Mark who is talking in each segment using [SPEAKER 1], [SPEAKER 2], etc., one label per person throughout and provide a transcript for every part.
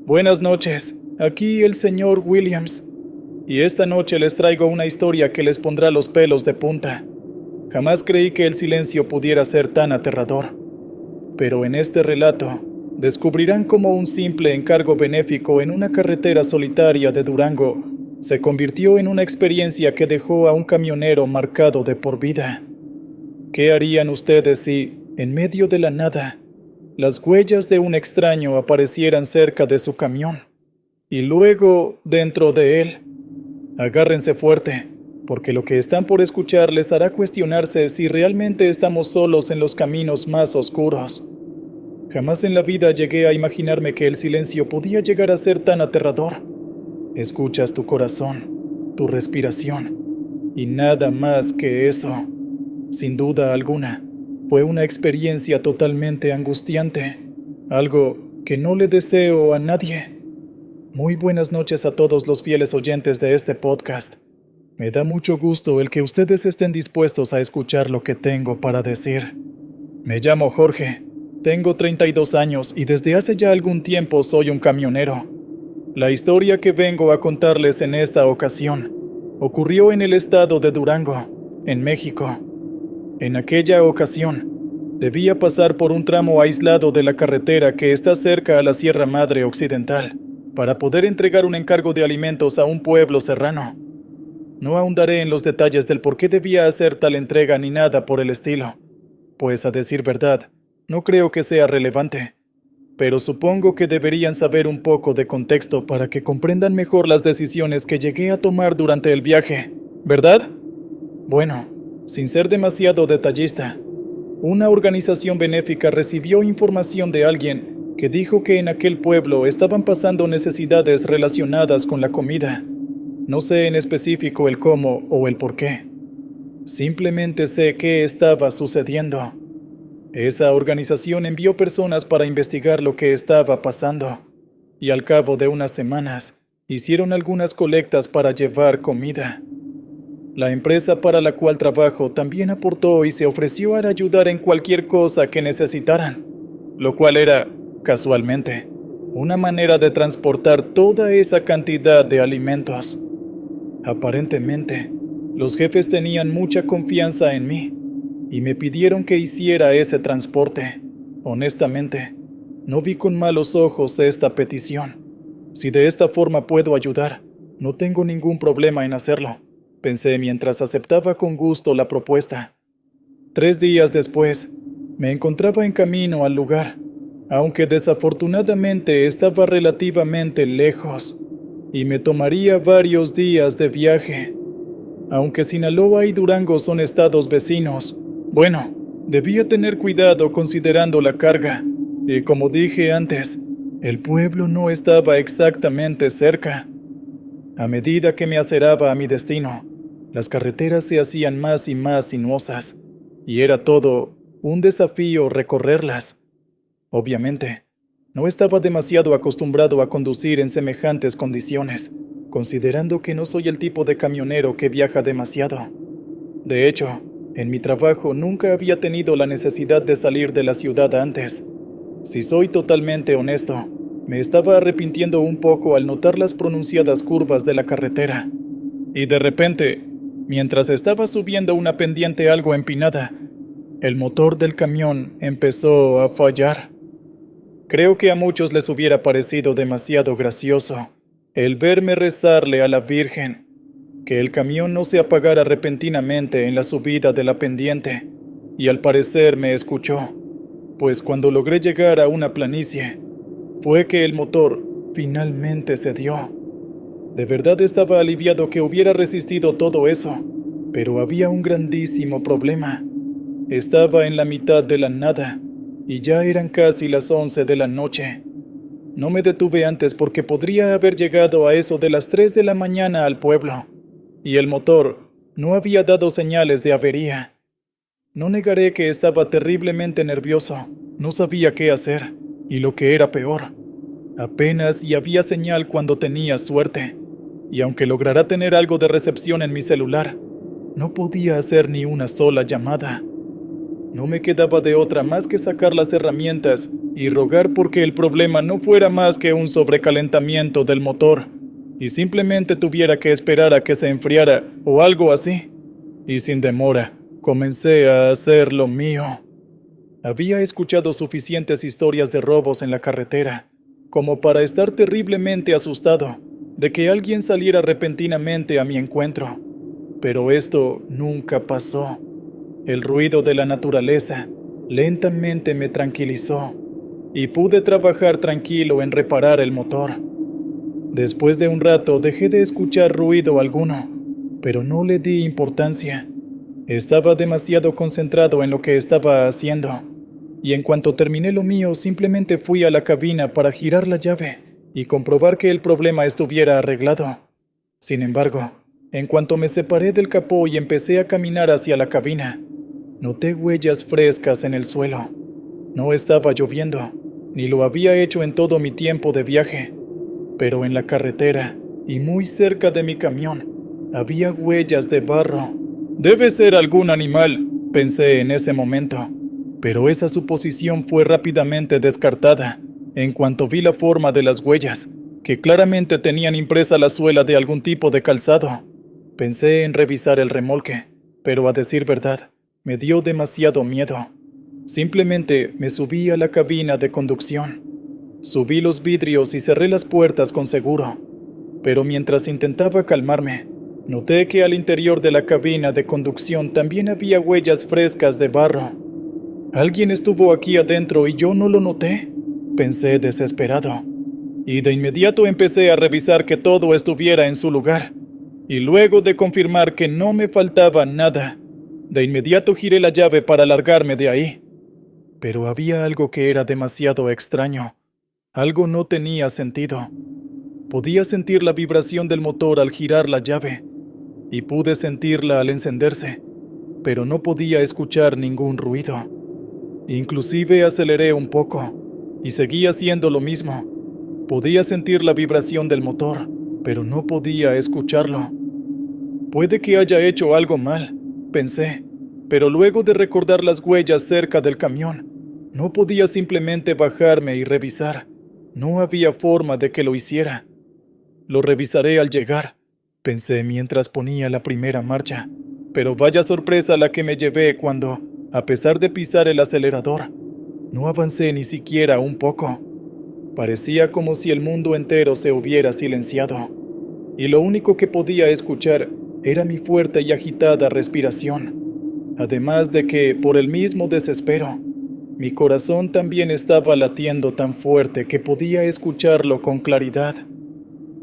[SPEAKER 1] Buenas noches, aquí el señor Williams, y esta noche les traigo una historia que les pondrá los pelos de punta. Jamás creí que el silencio pudiera ser tan aterrador, pero en este relato descubrirán cómo un simple encargo benéfico en una carretera solitaria de Durango se convirtió en una experiencia que dejó a un camionero marcado de por vida. ¿Qué harían ustedes si, en medio de la nada, las huellas de un extraño aparecieran cerca de su camión y luego dentro de él? Agárrense fuerte, porque lo que están por escuchar les hará cuestionarse si realmente estamos solos en los caminos más oscuros. Jamás en la vida llegué a imaginarme que el silencio podía llegar a ser tan aterrador. Escuchas tu corazón, tu respiración, y nada más que eso. Sin duda alguna, fue una experiencia totalmente angustiante, algo que no le deseo a nadie. Muy buenas noches a todos los fieles oyentes de este podcast. Me da mucho gusto el que ustedes estén dispuestos a escuchar lo que tengo para decir. Me llamo Jorge, tengo 32 años y desde hace ya algún tiempo soy un camionero. La historia que vengo a contarles en esta ocasión ocurrió en el estado de Durango, en México. En aquella ocasión, debía pasar por un tramo aislado de la carretera que está cerca a la Sierra Madre Occidental para poder entregar un encargo de alimentos a un pueblo serrano. No ahondaré en los detalles del por qué debía hacer tal entrega ni nada por el estilo, pues a decir verdad, no creo que sea relevante, pero supongo que deberían saber un poco de contexto para que comprendan mejor las decisiones que llegué a tomar durante el viaje, ¿verdad? Bueno, sin ser demasiado detallista, una organización benéfica recibió información de alguien que dijo que en aquel pueblo estaban pasando necesidades relacionadas con la comida. No sé en específico el cómo o el por qué. Simplemente sé qué estaba sucediendo. Esa organización envió personas para investigar lo que estaba pasando, y al cabo de unas semanas, hicieron algunas colectas para llevar comida. La empresa para la cual trabajo también aportó y se ofreció a ayudar en cualquier cosa que necesitaran, lo cual era, casualmente, una manera de transportar toda esa cantidad de alimentos. Aparentemente, los jefes tenían mucha confianza en mí y me pidieron que hiciera ese transporte. Honestamente, no vi con malos ojos esta petición. Si de esta forma puedo ayudar, no tengo ningún problema en hacerlo, pensé mientras aceptaba con gusto la propuesta. 3 días después, me encontraba en camino al lugar, aunque desafortunadamente estaba relativamente lejos, y me tomaría varios días de viaje. Aunque Sinaloa y Durango son estados vecinos, bueno, debía tener cuidado considerando la carga, y como dije antes, el pueblo no estaba exactamente cerca. A medida que me acercaba a mi destino, las carreteras se hacían más y más sinuosas, y era todo un desafío recorrerlas. Obviamente, no estaba demasiado acostumbrado a conducir en semejantes condiciones, considerando que no soy el tipo de camionero que viaja demasiado. De hecho, en mi trabajo nunca había tenido la necesidad de salir de la ciudad antes. Si soy totalmente honesto, me estaba arrepintiendo un poco al notar las pronunciadas curvas de la carretera. Y de repente, mientras estaba subiendo una pendiente algo empinada, el motor del camión empezó a fallar. Creo que a muchos les hubiera parecido demasiado gracioso el verme rezarle a la Virgen que el camión no se apagara repentinamente en la subida de la pendiente, y al parecer me escuchó, pues cuando logré llegar a una planicie, fue que el motor finalmente cedió. De verdad estaba aliviado que hubiera resistido todo eso, pero había un grandísimo problema. Estaba en la mitad de la nada, y ya eran casi las 11 de la noche. No me detuve antes porque podría haber llegado a eso de las 3 de la mañana al pueblo, y el motor no había dado señales de avería. No negaré que estaba terriblemente nervioso, no sabía qué hacer, y lo que era peor, apenas y había señal cuando tenía suerte, y aunque lograra tener algo de recepción en mi celular, no podía hacer ni una sola llamada. No me quedaba de otra más que sacar las herramientas y rogar porque el problema no fuera más que un sobrecalentamiento del motor y simplemente tuviera que esperar a que se enfriara o algo así. Y sin demora, comencé a hacer lo mío. Había escuchado suficientes historias de robos en la carretera como para estar terriblemente asustado de que alguien saliera repentinamente a mi encuentro. Pero esto nunca pasó. El ruido de la naturaleza lentamente me tranquilizó y pude trabajar tranquilo en reparar el motor. Después de un rato dejé de escuchar ruido alguno, pero no le di importancia. Estaba demasiado concentrado en lo que estaba haciendo, y en cuanto terminé lo mío simplemente fui a la cabina para girar la llave y comprobar que el problema estuviera arreglado. Sin embargo, en cuanto me separé del capó y empecé a caminar hacia la cabina, noté huellas frescas en el suelo. No estaba lloviendo, ni lo había hecho en todo mi tiempo de viaje, pero en la carretera y muy cerca de mi camión había huellas de barro. Debe ser algún animal, pensé en ese momento, pero esa suposición fue rápidamente descartada en cuanto vi la forma de las huellas, que claramente tenían impresa la suela de algún tipo de calzado. Pensé en revisar el remolque, pero a decir verdad, me dio demasiado miedo. Simplemente me subí a la cabina de conducción. Subí los vidrios y cerré las puertas con seguro, pero mientras intentaba calmarme, noté que al interior de la cabina de conducción también había huellas frescas de barro. ¿Alguien estuvo aquí adentro y yo no lo noté?, pensé desesperado. Y de inmediato empecé a revisar que todo estuviera en su lugar. Y luego de confirmar que no me faltaba nada, de inmediato giré la llave para largarme de ahí. Pero había algo que era demasiado extraño. Algo no tenía sentido. Podía sentir la vibración del motor al girar la llave, y pude sentirla al encenderse, pero no podía escuchar ningún ruido. Inclusive aceleré un poco, y seguí haciendo lo mismo. Podía sentir la vibración del motor, pero no podía escucharlo. Puede que haya hecho algo mal, pensé, pero luego de recordar las huellas cerca del camión, no podía simplemente bajarme y revisar. No había forma de que lo hiciera. Lo revisaré al llegar, pensé mientras ponía la primera marcha, pero vaya sorpresa la que me llevé cuando, a pesar de pisar el acelerador, no avancé ni siquiera un poco. Parecía como si el mundo entero se hubiera silenciado, y lo único que podía escuchar era mi fuerte y agitada respiración, además de que, por el mismo desespero, mi corazón también estaba latiendo tan fuerte que podía escucharlo con claridad.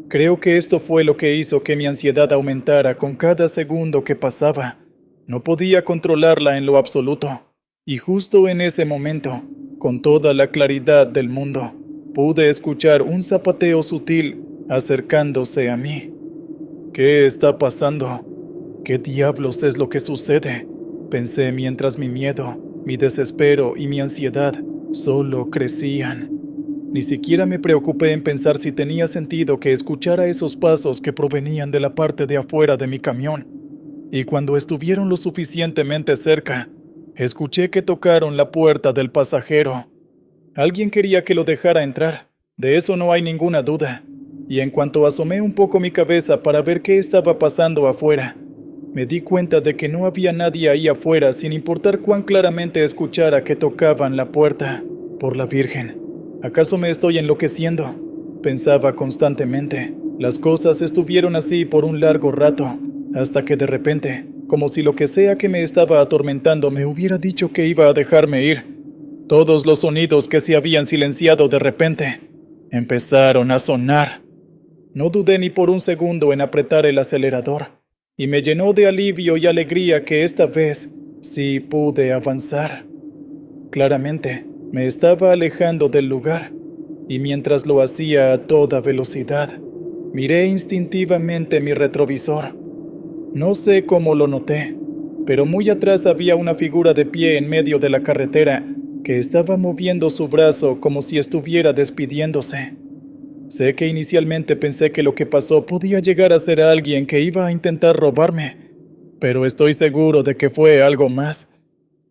[SPEAKER 1] Creo que esto fue lo que hizo que mi ansiedad aumentara con cada segundo que pasaba. No podía controlarla en lo absoluto, y justo en ese momento, con toda la claridad del mundo, pude escuchar un zapateo sutil acercándose a mí. ¿Qué está pasando? ¿Qué diablos es lo que sucede?, pensé mientras mi miedo, mi desespero y mi ansiedad solo crecían. Ni siquiera me preocupé en pensar si tenía sentido que escuchara esos pasos que provenían de la parte de afuera de mi camión. Y cuando estuvieron lo suficientemente cerca, escuché que tocaron la puerta del pasajero. Alguien quería que lo dejara entrar, de eso no hay ninguna duda. Y en cuanto asomé un poco mi cabeza para ver qué estaba pasando afuera, me di cuenta de que no había nadie ahí afuera, sin importar cuán claramente escuchara que tocaban la puerta. Por la Virgen, ¿acaso me estoy enloqueciendo?, pensaba constantemente. Las cosas estuvieron así por un largo rato, hasta que de repente, como si lo que sea que me estaba atormentando me hubiera dicho que iba a dejarme ir, todos los sonidos que se habían silenciado de repente empezaron a sonar. No dudé ni por un segundo en apretar el acelerador, y me llenó de alivio y alegría que esta vez sí pude avanzar. Claramente, me estaba alejando del lugar, y mientras lo hacía a toda velocidad, miré instintivamente mi retrovisor. No sé cómo lo noté, pero muy atrás había una figura de pie en medio de la carretera que estaba moviendo su brazo como si estuviera despidiéndose. Sé que inicialmente pensé que lo que pasó podía llegar a ser alguien que iba a intentar robarme, pero estoy seguro de que fue algo más.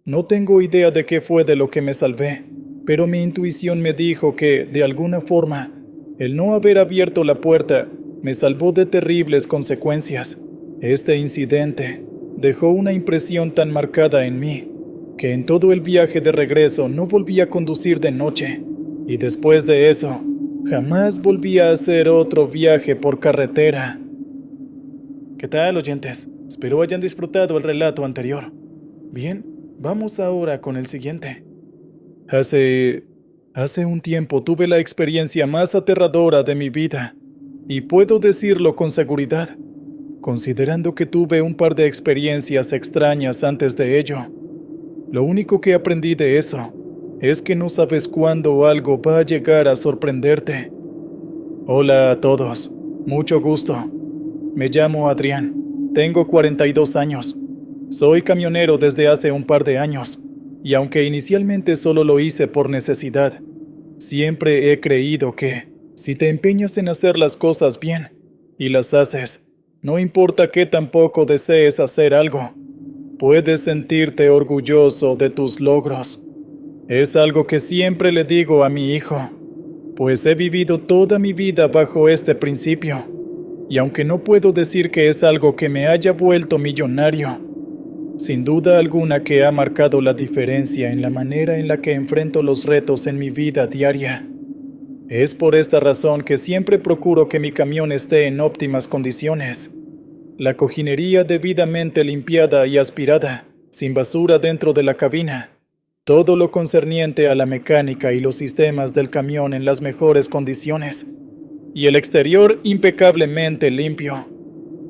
[SPEAKER 1] No tengo idea de qué fue de lo que me salvé, pero mi intuición me dijo que, de alguna forma, el no haber abierto la puerta me salvó de terribles consecuencias. Este incidente dejó una impresión tan marcada en mí que en todo el viaje de regreso no volví a conducir de noche, y después de eso, jamás volví a hacer otro viaje por carretera. ¿Qué tal, oyentes? Espero hayan disfrutado el relato anterior. Bien, vamos ahora con el siguiente. Hace un tiempo tuve la experiencia más aterradora de mi vida, y puedo decirlo con seguridad, considerando que tuve un par de experiencias extrañas antes de ello. Lo único que aprendí de eso es que no sabes cuándo algo va a llegar a sorprenderte. Hola a todos, mucho gusto. Me llamo Adrián, tengo 42 años. Soy camionero desde hace un par de años, y aunque inicialmente solo lo hice por necesidad, siempre he creído que, si te empeñas en hacer las cosas bien, y las haces, no importa qué tampoco desees hacer algo, puedes sentirte orgulloso de tus logros. Es algo que siempre le digo a mi hijo, pues he vivido toda mi vida bajo este principio, y aunque no puedo decir que es algo que me haya vuelto millonario, sin duda alguna que ha marcado la diferencia en la manera en la que enfrento los retos en mi vida diaria. Es por esta razón que siempre procuro que mi camión esté en óptimas condiciones. La cojinería debidamente limpiada y aspirada, sin basura dentro de la cabina. Todo lo concerniente a la mecánica y los sistemas del camión en las mejores condiciones. Y el exterior impecablemente limpio.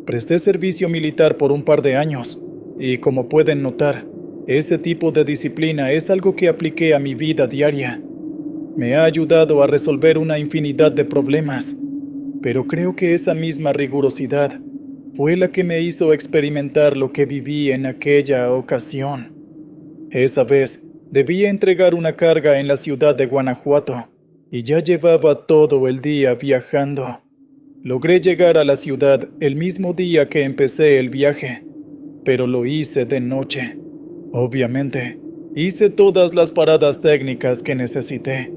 [SPEAKER 1] Presté servicio militar por un par de años, y como pueden notar, ese tipo de disciplina es algo que apliqué a mi vida diaria. Me ha ayudado a resolver una infinidad de problemas, pero creo que esa misma rigurosidad fue la que me hizo experimentar lo que viví en aquella ocasión. Esa vez, debía entregar una carga en la ciudad de Guanajuato, y ya llevaba todo el día viajando. Logré llegar a la ciudad el mismo día que empecé el viaje, pero lo hice de noche. Obviamente, hice todas las paradas técnicas que necesité,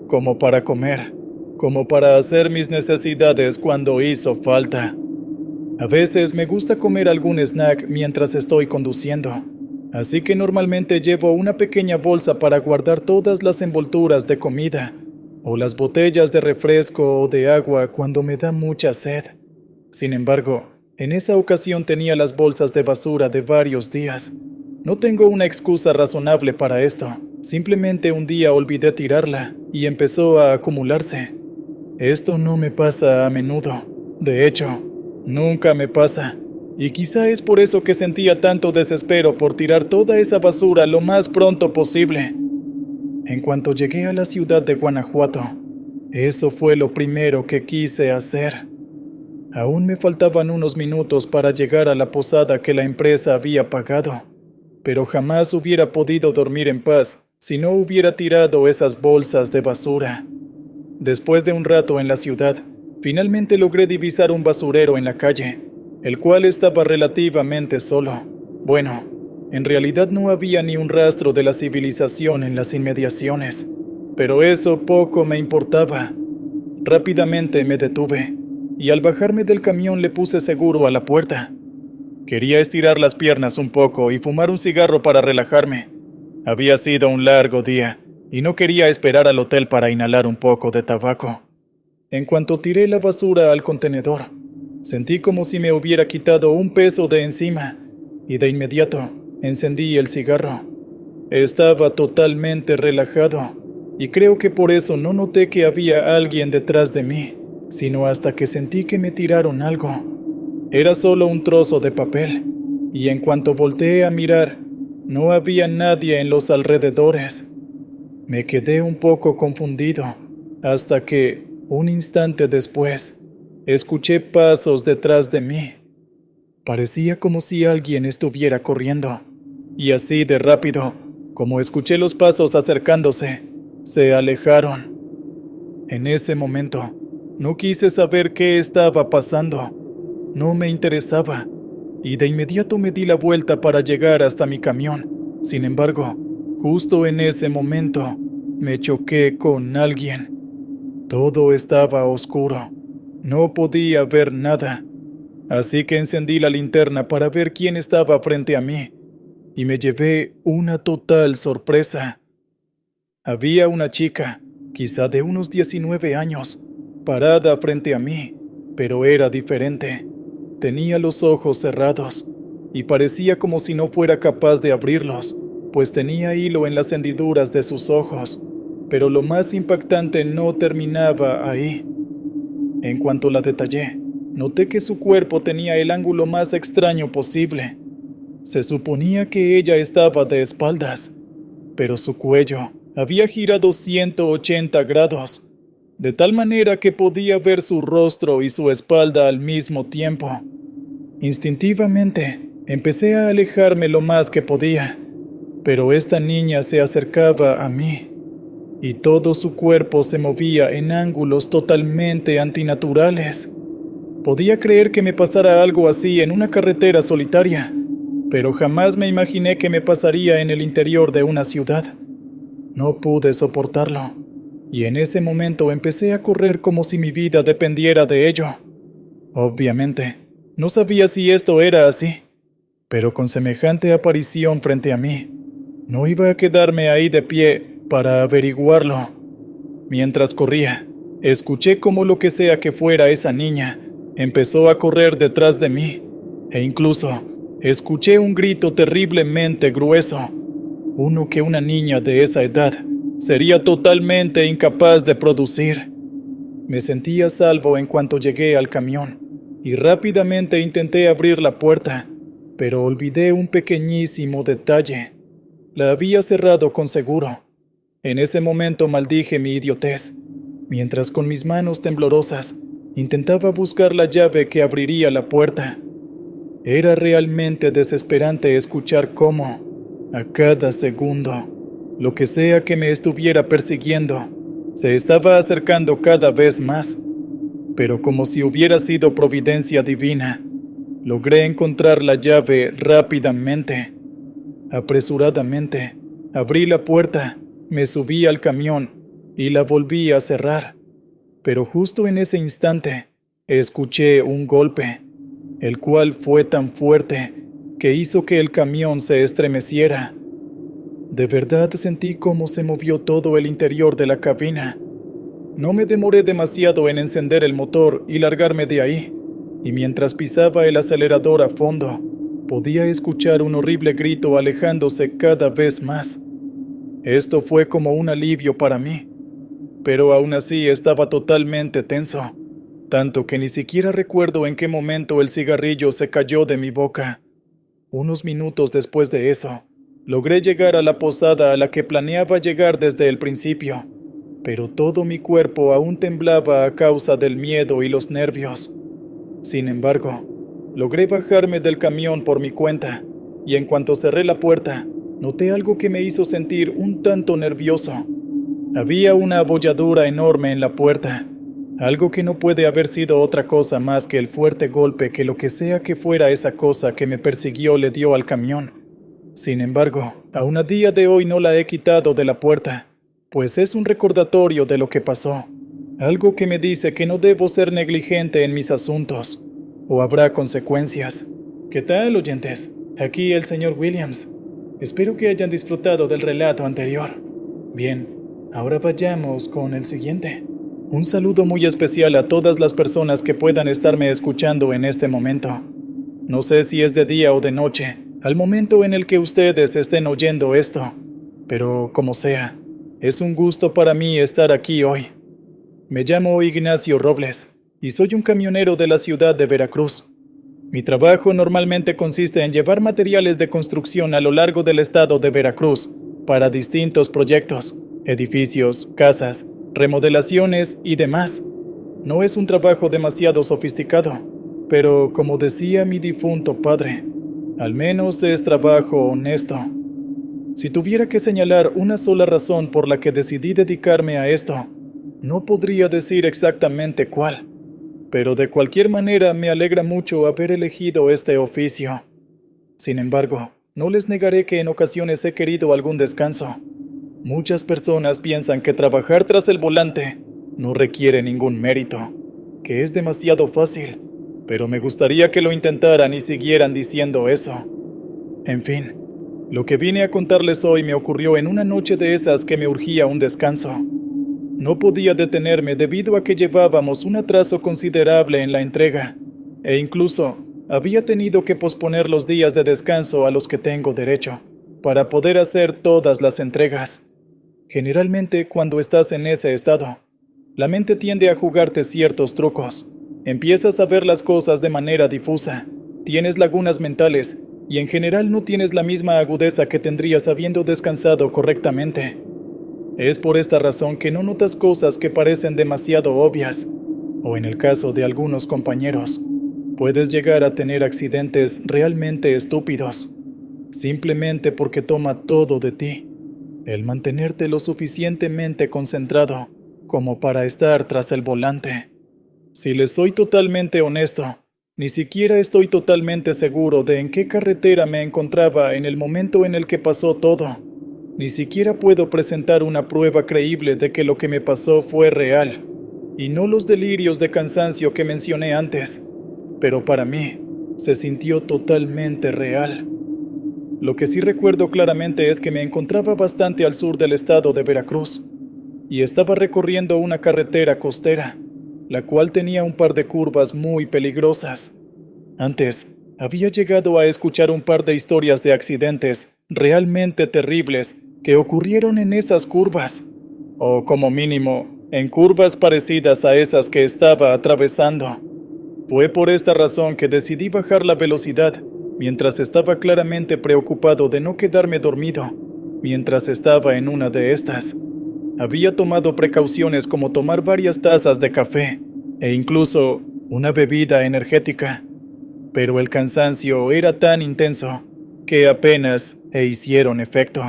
[SPEAKER 1] como para comer, como para hacer mis necesidades cuando hizo falta. A veces me gusta comer algún snack mientras estoy conduciendo, así que normalmente llevo una pequeña bolsa para guardar todas las envolturas de comida, o las botellas de refresco o de agua cuando me da mucha sed. Sin embargo, en esa ocasión tenía las bolsas de basura de varios días. No tengo una excusa razonable para esto, simplemente un día olvidé tirarla y empezó a acumularse. Esto no me pasa a menudo, de hecho, nunca me pasa, y quizá es por eso que sentía tanto desespero por tirar toda esa basura lo más pronto posible. En cuanto llegué a la ciudad de Guanajuato, eso fue lo primero que quise hacer. Aún me faltaban unos minutos para llegar a la posada que la empresa había pagado, pero jamás hubiera podido dormir en paz si no hubiera tirado esas bolsas de basura. Después de un rato en la ciudad, finalmente logré divisar un basurero en la calle, el cual estaba relativamente solo. Bueno, en realidad no había ni un rastro de la civilización en las inmediaciones, pero eso poco me importaba. Rápidamente me detuve, y al bajarme del camión le puse seguro a la puerta. Quería estirar las piernas un poco y fumar un cigarro para relajarme. Había sido un largo día, y no quería esperar al hotel para inhalar un poco de tabaco. En cuanto tiré la basura al contenedor, sentí como si me hubiera quitado un peso de encima, y de inmediato encendí el cigarro. Estaba totalmente relajado, y creo que por eso no noté que había alguien detrás de mí, sino hasta que sentí que me tiraron algo. Era solo un trozo de papel, y en cuanto volteé a mirar, no había nadie en los alrededores. Me quedé un poco confundido, hasta que, un instante después, escuché pasos detrás de mí. Parecía como si alguien estuviera corriendo, y así de rápido, como escuché los pasos acercándose, se alejaron. En ese momento, no quise saber qué estaba pasando. No me interesaba, y de inmediato me di la vuelta para llegar hasta mi camión, Sin embargo, justo en ese momento, me choqué con alguien. Todo estaba oscuro. No podía ver nada. Así que encendí la linterna para ver quién estaba frente a mí, y me llevé una total sorpresa. Había una chica, quizá de unos 19 años, parada frente a mí, pero era diferente. Tenía los ojos cerrados, y parecía como si no fuera capaz de abrirlos, pues tenía hilo en las hendiduras de sus ojos, pero lo más impactante no terminaba ahí. En cuanto la detallé, noté que su cuerpo tenía el ángulo más extraño posible. Se suponía que ella estaba de espaldas, pero su cuello había girado 180 grados, de tal manera que podía ver su rostro y su espalda al mismo tiempo. Instintivamente, empecé a alejarme lo más que podía, pero esta niña se acercaba a mí, y todo su cuerpo se movía en ángulos totalmente antinaturales. Podía creer que me pasara algo así en una carretera solitaria, pero jamás me imaginé que me pasaría en el interior de una ciudad. No pude soportarlo, y en ese momento empecé a correr como si mi vida dependiera de ello. Obviamente, no sabía si esto era así, pero con semejante aparición frente a mí, no iba a quedarme ahí de pie para averiguarlo. Mientras corría, escuché cómo lo que sea que fuera esa niña empezó a correr detrás de mí, e incluso escuché un grito terriblemente grueso, uno que una niña de esa edad sería totalmente incapaz de producir. Me sentí a salvo en cuanto llegué al camión, y rápidamente intenté abrir la puerta, pero olvidé un pequeñísimo detalle. La había cerrado con seguro. En ese momento maldije mi idiotez, mientras con mis manos temblorosas intentaba buscar la llave que abriría la puerta. Era realmente desesperante escuchar cómo, a cada segundo, lo que sea que me estuviera persiguiendo, se estaba acercando cada vez más. Pero como si hubiera sido providencia divina, logré encontrar la llave rápidamente. Apresuradamente, abrí la puerta, me subí al camión y la volví a cerrar. Pero justo en ese instante, escuché un golpe, el cual fue tan fuerte que hizo que el camión se estremeciera. De verdad sentí cómo se movió todo el interior de la cabina. No me demoré demasiado en encender el motor y largarme de ahí, y mientras pisaba el acelerador a fondo, podía escuchar un horrible grito alejándose cada vez más. Esto fue como un alivio para mí, pero aún así estaba totalmente tenso, tanto que ni siquiera recuerdo en qué momento el cigarrillo se cayó de mi boca. Unos minutos después de eso, logré llegar a la posada a la que planeaba llegar desde el principio, pero todo mi cuerpo aún temblaba a causa del miedo y los nervios. Sin embargo, logré bajarme del camión por mi cuenta, y en cuanto cerré la puerta, noté algo que me hizo sentir un tanto nervioso. Había una abolladura enorme en la puerta, algo que no puede haber sido otra cosa más que el fuerte golpe que lo que sea que fuera esa cosa que me persiguió le dio al camión. Sin embargo, aún a día de hoy no la he quitado de la puerta, pues es un recordatorio de lo que pasó, algo que me dice que no debo ser negligente en mis asuntos, o habrá consecuencias. ¿Qué tal, oyentes? Aquí el señor Williams. Espero que hayan disfrutado del relato anterior. Bien, ahora vayamos con el siguiente. Un saludo muy especial a todas las personas que puedan estarme escuchando en este momento. No sé si es de día o de noche, al momento en el que ustedes estén oyendo esto, pero como sea, es un gusto para mí estar aquí hoy. Me llamo Ignacio Robles y soy un camionero de la ciudad de Veracruz. Mi trabajo normalmente consiste en llevar materiales de construcción a lo largo del estado de Veracruz para distintos proyectos, edificios, casas, remodelaciones y demás. No es un trabajo demasiado sofisticado, pero como decía mi difunto padre, al menos es trabajo honesto. Si tuviera que señalar una sola razón por la que decidí dedicarme a esto, no podría decir exactamente cuál, pero de cualquier manera me alegra mucho haber elegido este oficio. Sin embargo, No les negaré que en ocasiones he querido algún descanso. Muchas personas piensan que trabajar tras el volante no requiere ningún mérito, que es demasiado fácil, pero me gustaría que lo intentaran y siguieran diciendo eso. En fin, lo que vine a contarles hoy me ocurrió en una noche de esas que me urgía un descanso. No podía detenerme debido a que llevábamos un atraso considerable en la entrega, e incluso había tenido que posponer los días de descanso a los que tengo derecho, para poder hacer todas las entregas. Generalmente, cuando estás en ese estado, la mente tiende a jugarte ciertos trucos. Empiezas a ver las cosas de manera difusa, tienes lagunas mentales y en general no tienes la misma agudeza que tendrías habiendo descansado correctamente. Es por esta razón que no notas cosas que parecen demasiado obvias, o en el caso de algunos compañeros, puedes llegar a tener accidentes realmente estúpidos, simplemente porque toma todo de ti, el mantenerte lo suficientemente concentrado como para estar tras el volante. Si les soy totalmente honesto, ni siquiera estoy totalmente seguro de en qué carretera me encontraba en el momento en el que pasó todo. Ni siquiera puedo presentar una prueba creíble de que lo que me pasó fue real, y no los delirios de cansancio que mencioné antes, pero para mí se sintió totalmente real. Lo que sí recuerdo claramente es que me encontraba bastante al sur del estado de Veracruz, y estaba recorriendo una carretera costera, la cual tenía un par de curvas muy peligrosas. Antes, había llegado a escuchar un par de historias de accidentes realmente terribles que ocurrieron en esas curvas, o como mínimo, en curvas parecidas a esas que estaba atravesando. Fue por esta razón que decidí bajar la velocidad, mientras estaba claramente preocupado de no quedarme dormido, mientras estaba en una de estas. Había tomado precauciones como tomar varias tazas de café, e incluso una bebida energética, pero el cansancio era tan intenso que apenas hicieron efecto.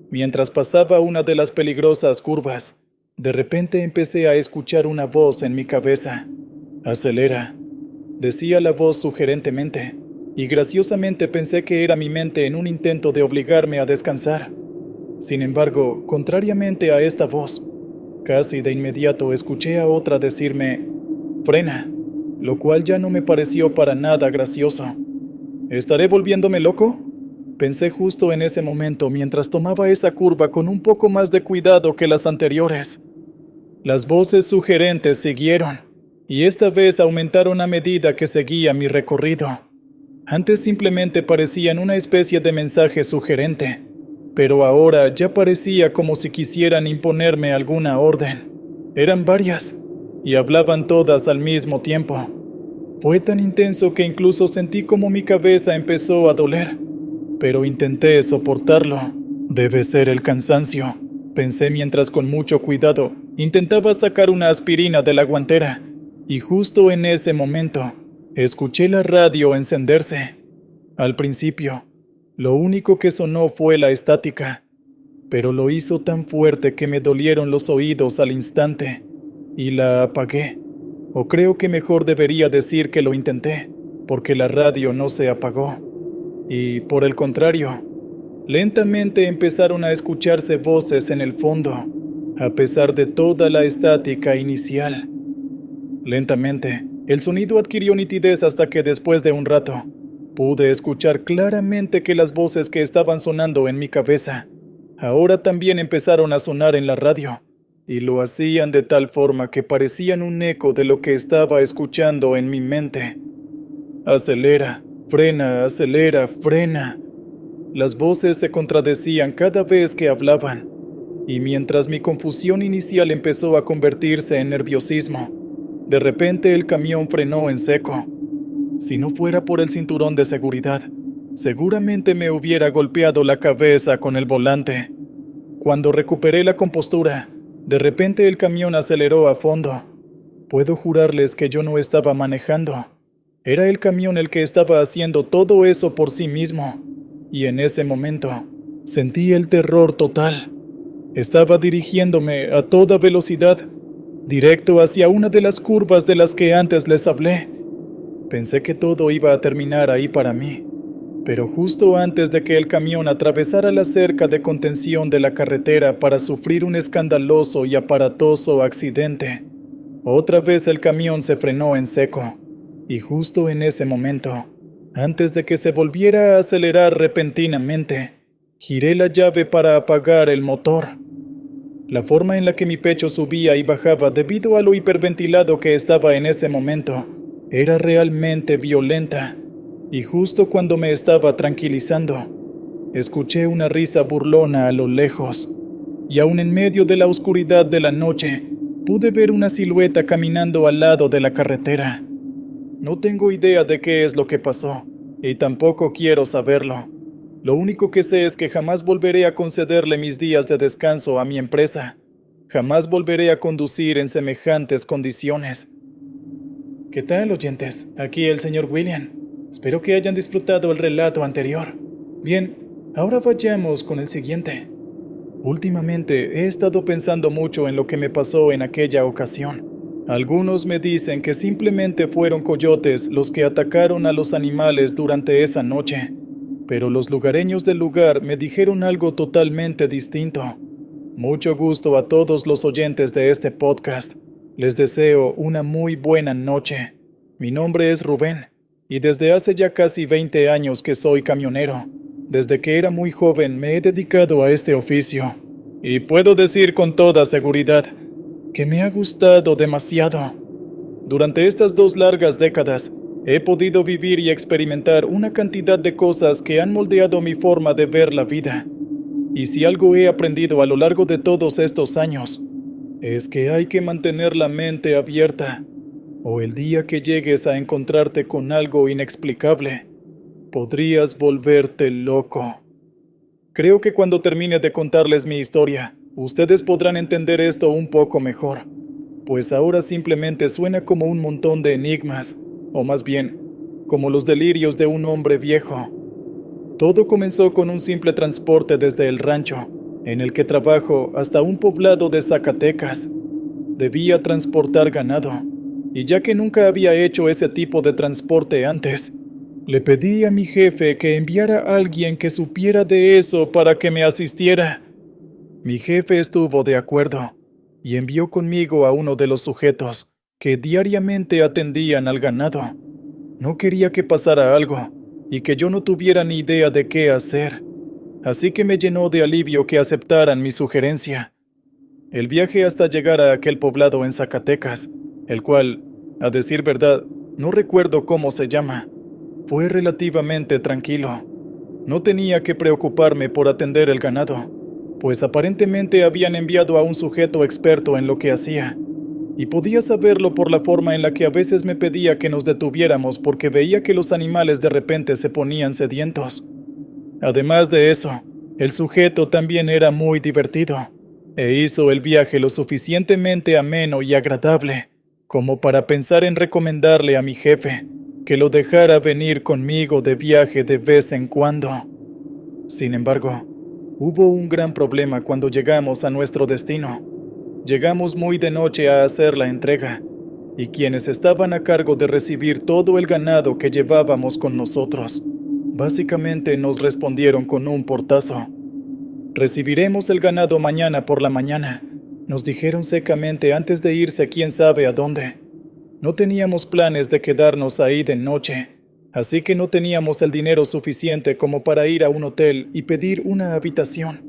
[SPEAKER 1] Mientras pasaba una de las peligrosas curvas, de repente empecé a escuchar una voz en mi cabeza. «Acelera», decía la voz sugerentemente, y graciosamente pensé que era mi mente en un intento de obligarme a descansar. Sin embargo, contrariamente a esta voz, casi de inmediato escuché a otra decirme «frena», lo cual ya no me pareció para nada gracioso. ¿Estaré volviéndome loco?, pensé justo en ese momento mientras tomaba esa curva con un poco más de cuidado que las anteriores. Las voces sugerentes siguieron, y esta vez aumentaron a medida que seguía mi recorrido. Antes simplemente parecían una especie de mensaje sugerente, pero ahora ya parecía como si quisieran imponerme alguna orden. Eran varias, y hablaban todas al mismo tiempo. Fue tan intenso que incluso sentí como mi cabeza empezó a doler, pero intenté soportarlo. Debe ser el cansancio, pensé mientras con mucho cuidado intentaba sacar una aspirina de la guantera, y justo en ese momento escuché la radio encenderse. Al principio, lo único que sonó fue la estática, pero lo hizo tan fuerte que me dolieron los oídos al instante, y la apagué. O creo que mejor debería decir que lo intenté, porque la radio no se apagó. Y, por el contrario, lentamente empezaron a escucharse voces en el fondo, a pesar de toda la estática inicial. Lentamente, el sonido adquirió nitidez hasta que después de un rato, pude escuchar claramente que las voces que estaban sonando en mi cabeza ahora también empezaron a sonar en la radio, y lo hacían de tal forma que parecían un eco de lo que estaba escuchando en mi mente. Acelera, frena, acelera, frena. Las voces se contradecían cada vez que hablaban, y mientras mi confusión inicial empezó a convertirse en nerviosismo, de repente el camión frenó en seco. Si no fuera por el cinturón de seguridad, seguramente me hubiera golpeado la cabeza con el volante. Cuando recuperé la compostura, de repente el camión aceleró a fondo. Puedo jurarles que yo no estaba manejando. Era el camión el que estaba haciendo todo eso por sí mismo, y en ese momento sentí el terror total. Estaba dirigiéndome a toda velocidad, directo hacia una de las curvas de las que antes les hablé. Pensé que todo iba a terminar ahí para mí, Pero justo antes de que el camión atravesara la cerca de contención de la carretera para sufrir un escandaloso y aparatoso accidente, otra vez el camión se frenó en seco, y justo en ese momento, antes de que se volviera a acelerar repentinamente, giré la llave para apagar el motor. La forma en la que mi pecho subía y bajaba debido a lo hiperventilado que estaba en ese momento era realmente violenta, y justo cuando me estaba tranquilizando, escuché una risa burlona a lo lejos, y aún en medio de la oscuridad de la noche, pude ver una silueta caminando al lado de la carretera. No tengo idea de qué es lo que pasó, y tampoco quiero saberlo. Lo único que sé es que jamás volveré a concederle mis días de descanso a mi empresa. Jamás volveré a conducir en semejantes condiciones. ¿Qué tal, oyentes? Aquí el señor William. Espero que hayan disfrutado el relato anterior. Bien, ahora vayamos con el siguiente. Últimamente he estado pensando mucho en lo que me pasó en aquella ocasión. Algunos me dicen que simplemente fueron coyotes los que atacaron a los animales durante esa noche, pero los lugareños del lugar me dijeron algo totalmente distinto. Mucho gusto a todos los oyentes de este podcast. Les deseo una muy buena noche. Mi nombre es Rubén, y desde hace ya casi 20 años que soy camionero. Desde que era muy joven me he dedicado a este oficio, y puedo decir con toda seguridad que me ha gustado demasiado. Durante estas 2 largas décadas, he podido vivir y experimentar una cantidad de cosas que han moldeado mi forma de ver la vida. Y si algo he aprendido a lo largo de todos estos años, es que hay que mantener la mente abierta, o el día que llegues a encontrarte con algo inexplicable, podrías volverte loco. Creo que cuando termine de contarles mi historia, ustedes podrán entender esto un poco mejor, pues ahora simplemente suena como un montón de enigmas, o más bien, como los delirios de un hombre viejo. Todo comenzó con un simple transporte desde el rancho, en el que trabajo, hasta un poblado de Zacatecas. Debía transportar ganado, y ya que nunca había hecho ese tipo de transporte antes, le pedí a mi jefe que enviara a alguien que supiera de eso para que me asistiera. Mi jefe estuvo de acuerdo, y envió conmigo a uno de los sujetos que diariamente atendían al ganado. No quería que pasara algo, y que yo no tuviera ni idea de qué hacer, así que me llenó de alivio que aceptaran mi sugerencia. El viaje hasta llegar a aquel poblado en Zacatecas, el cual, a decir verdad, no recuerdo cómo se llama, fue relativamente tranquilo. No tenía que preocuparme por atender el ganado, pues aparentemente habían enviado a un sujeto experto en lo que hacía, y podía saberlo por la forma en la que a veces me pedía que nos detuviéramos porque veía que los animales de repente se ponían sedientos. Además de eso, el sujeto también era muy divertido, e hizo el viaje lo suficientemente ameno y agradable como para pensar en recomendarle a mi jefe que lo dejara venir conmigo de viaje de vez en cuando. Sin embargo, hubo un gran problema cuando llegamos a nuestro destino. Llegamos muy de noche a hacer la entrega, y quienes estaban a cargo de recibir todo el ganado que llevábamos con nosotros, básicamente nos respondieron con un portazo. «Recibiremos el ganado mañana por la mañana», nos dijeron secamente antes de irse quién sabe a dónde. No teníamos planes de quedarnos ahí de noche, así que no teníamos el dinero suficiente como para ir a un hotel y pedir una habitación.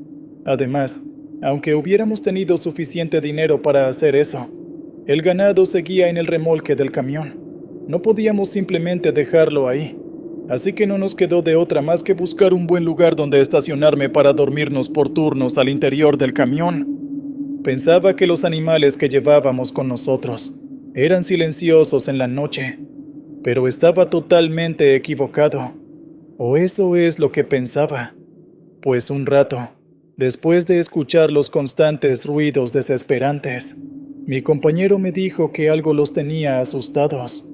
[SPEAKER 1] Además, aunque hubiéramos tenido suficiente dinero para hacer eso, el ganado seguía en el remolque del camión. No podíamos simplemente dejarlo ahí, así que no nos quedó de otra más que buscar un buen lugar donde estacionarme para dormirnos por turnos al interior del camión. Pensaba que los animales que llevábamos con nosotros eran silenciosos en la noche, pero estaba totalmente equivocado. O eso es lo que pensaba, pues un rato, después de escuchar los constantes ruidos desesperantes, mi compañero me dijo que algo los tenía asustados.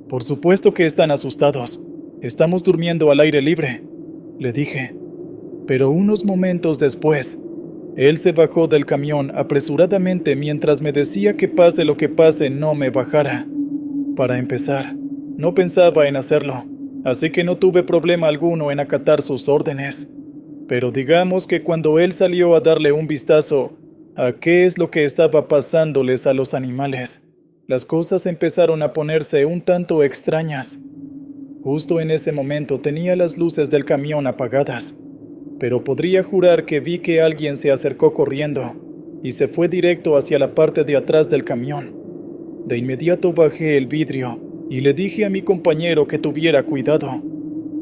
[SPEAKER 1] «Por supuesto que están asustados. Estamos durmiendo al aire libre», le dije. Pero unos momentos después, él se bajó del camión apresuradamente mientras me decía que pase lo que pase no me bajara. Para empezar, no pensaba en hacerlo, así que no tuve problema alguno en acatar sus órdenes. Pero digamos que cuando él salió a darle un vistazo a qué es lo que estaba pasándoles a los animales, las cosas empezaron a ponerse un tanto extrañas. Justo en ese momento tenía las luces del camión apagadas, pero podría jurar que vi que alguien se acercó corriendo y se fue directo hacia la parte de atrás del camión. De inmediato bajé el vidrio y le dije a mi compañero que tuviera cuidado.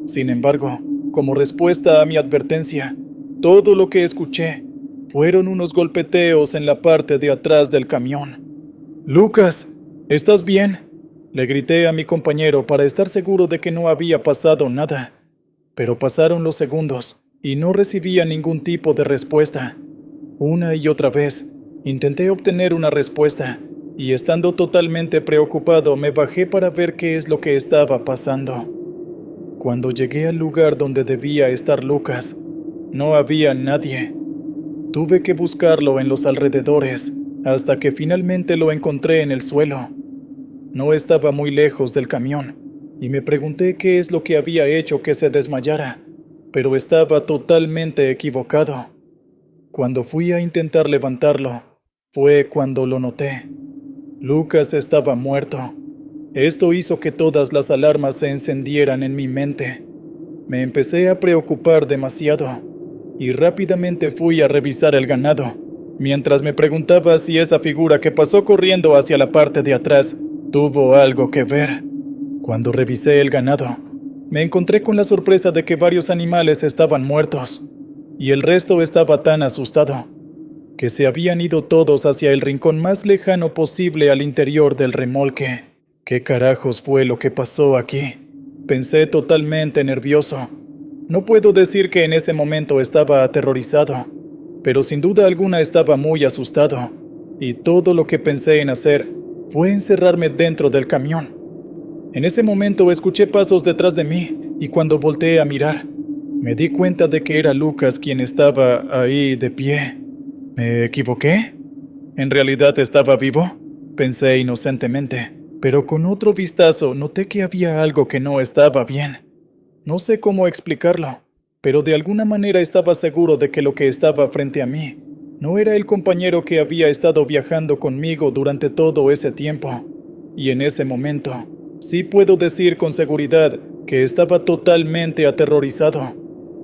[SPEAKER 1] Sin embargo, como respuesta a mi advertencia, todo lo que escuché fueron unos golpeteos en la parte de atrás del camión. «Lucas, ¿estás bien?», le grité a mi compañero para estar seguro de que no había pasado nada. Pero pasaron los segundos y no recibía ningún tipo de respuesta. Una y otra vez intenté obtener una respuesta y estando totalmente preocupado me bajé para ver qué es lo que estaba pasando. Cuando llegué al lugar donde debía estar Lucas, no había nadie. Tuve que buscarlo en los alrededores hasta que finalmente lo encontré en el suelo. No estaba muy lejos del camión y me pregunté qué es lo que había hecho que se desmayara, pero estaba totalmente equivocado. Cuando fui a intentar levantarlo, fue cuando lo noté. Lucas estaba muerto. Esto hizo que todas las alarmas se encendieran en mi mente. Me empecé a preocupar demasiado y rápidamente fui a revisar el ganado, mientras me preguntaba si esa figura que pasó corriendo hacia la parte de atrás tuvo algo que ver. Cuando revisé el ganado, me encontré con la sorpresa de que varios animales estaban muertos y el resto estaba tan asustado que se habían ido todos hacia el rincón más lejano posible al interior del remolque. ¿Qué carajos fue lo que pasó aquí?, pensé totalmente nervioso. No puedo decir que en ese momento estaba aterrorizado, pero sin duda alguna estaba muy asustado, y todo lo que pensé en hacer fue encerrarme dentro del camión. En ese momento escuché pasos detrás de mí, y cuando volteé a mirar, me di cuenta de que era Lucas quien estaba ahí de pie. ¿Me equivoqué? ¿En realidad estaba vivo?, pensé inocentemente, pero con otro vistazo noté que había algo que no estaba bien. No sé cómo explicarlo, pero de alguna manera estaba seguro de que lo que estaba frente a mí no era el compañero que había estado viajando conmigo durante todo ese tiempo. Y en ese momento, sí puedo decir con seguridad que estaba totalmente aterrorizado,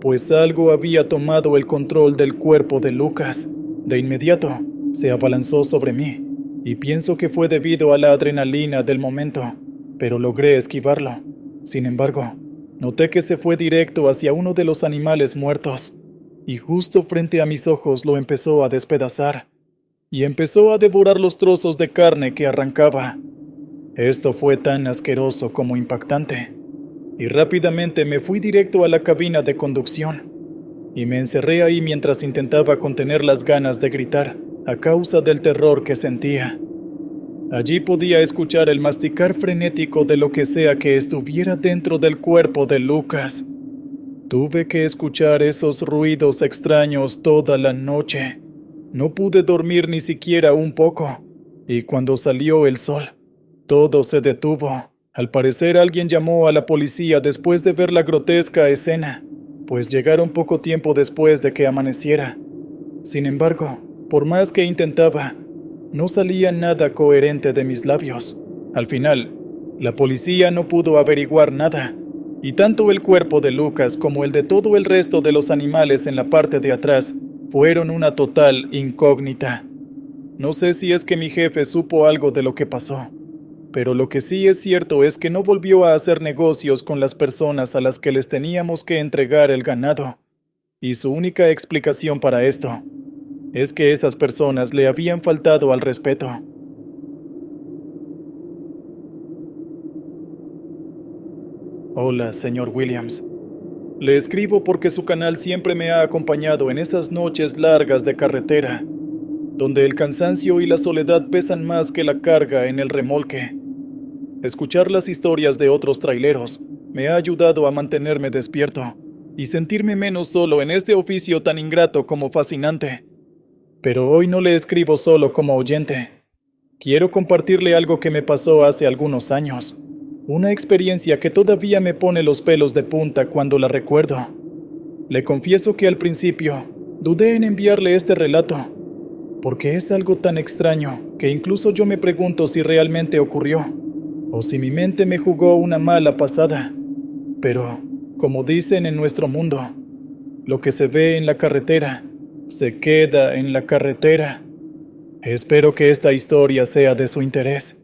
[SPEAKER 1] pues algo había tomado el control del cuerpo de Lucas. De inmediato, se abalanzó sobre mí, y pienso que fue debido a la adrenalina del momento, pero logré esquivarlo. Sin embargo, noté que se fue directo hacia uno de los animales muertos, y justo frente a mis ojos lo empezó a despedazar, y empezó a devorar los trozos de carne que arrancaba. Esto fue tan asqueroso como impactante, y rápidamente me fui directo a la cabina de conducción, y me encerré ahí mientras intentaba contener las ganas de gritar a causa del terror que sentía. Allí podía escuchar el masticar frenético de lo que sea que estuviera dentro del cuerpo de Lucas. Tuve que escuchar esos ruidos extraños toda la noche. No pude dormir ni siquiera un poco, y cuando salió el sol, todo se detuvo. Al parecer alguien llamó a la policía después de ver la grotesca escena, pues llegaron poco tiempo después de que amaneciera. Sin embargo, por más que intentaba, no salía nada coherente de mis labios. Al final, la policía no pudo averiguar nada, y tanto el cuerpo de Lucas como el de todo el resto de los animales en la parte de atrás fueron una total incógnita. No sé si es que mi jefe supo algo de lo que pasó, pero lo que sí es cierto es que no volvió a hacer negocios con las personas a las que les teníamos que entregar el ganado, y su única explicación para esto es que esas personas le habían faltado al respeto. Hola, señor Williams. Le escribo porque su canal siempre me ha acompañado en esas noches largas de carretera, donde el cansancio y la soledad pesan más que la carga en el remolque. Escuchar las historias de otros traileros me ha ayudado a mantenerme despierto y sentirme menos solo en este oficio tan ingrato como fascinante. Pero hoy no le escribo solo como oyente. Quiero compartirle algo que me pasó hace algunos años. Una experiencia que todavía me pone los pelos de punta cuando la recuerdo. Le confieso que al principio dudé en enviarle este relato, porque es algo tan extraño que incluso yo me pregunto si realmente ocurrió, o si mi mente me jugó una mala pasada. Pero, como dicen en nuestro mundo, lo que se ve en la carretera, se queda en la carretera. Espero que esta historia sea de su interés.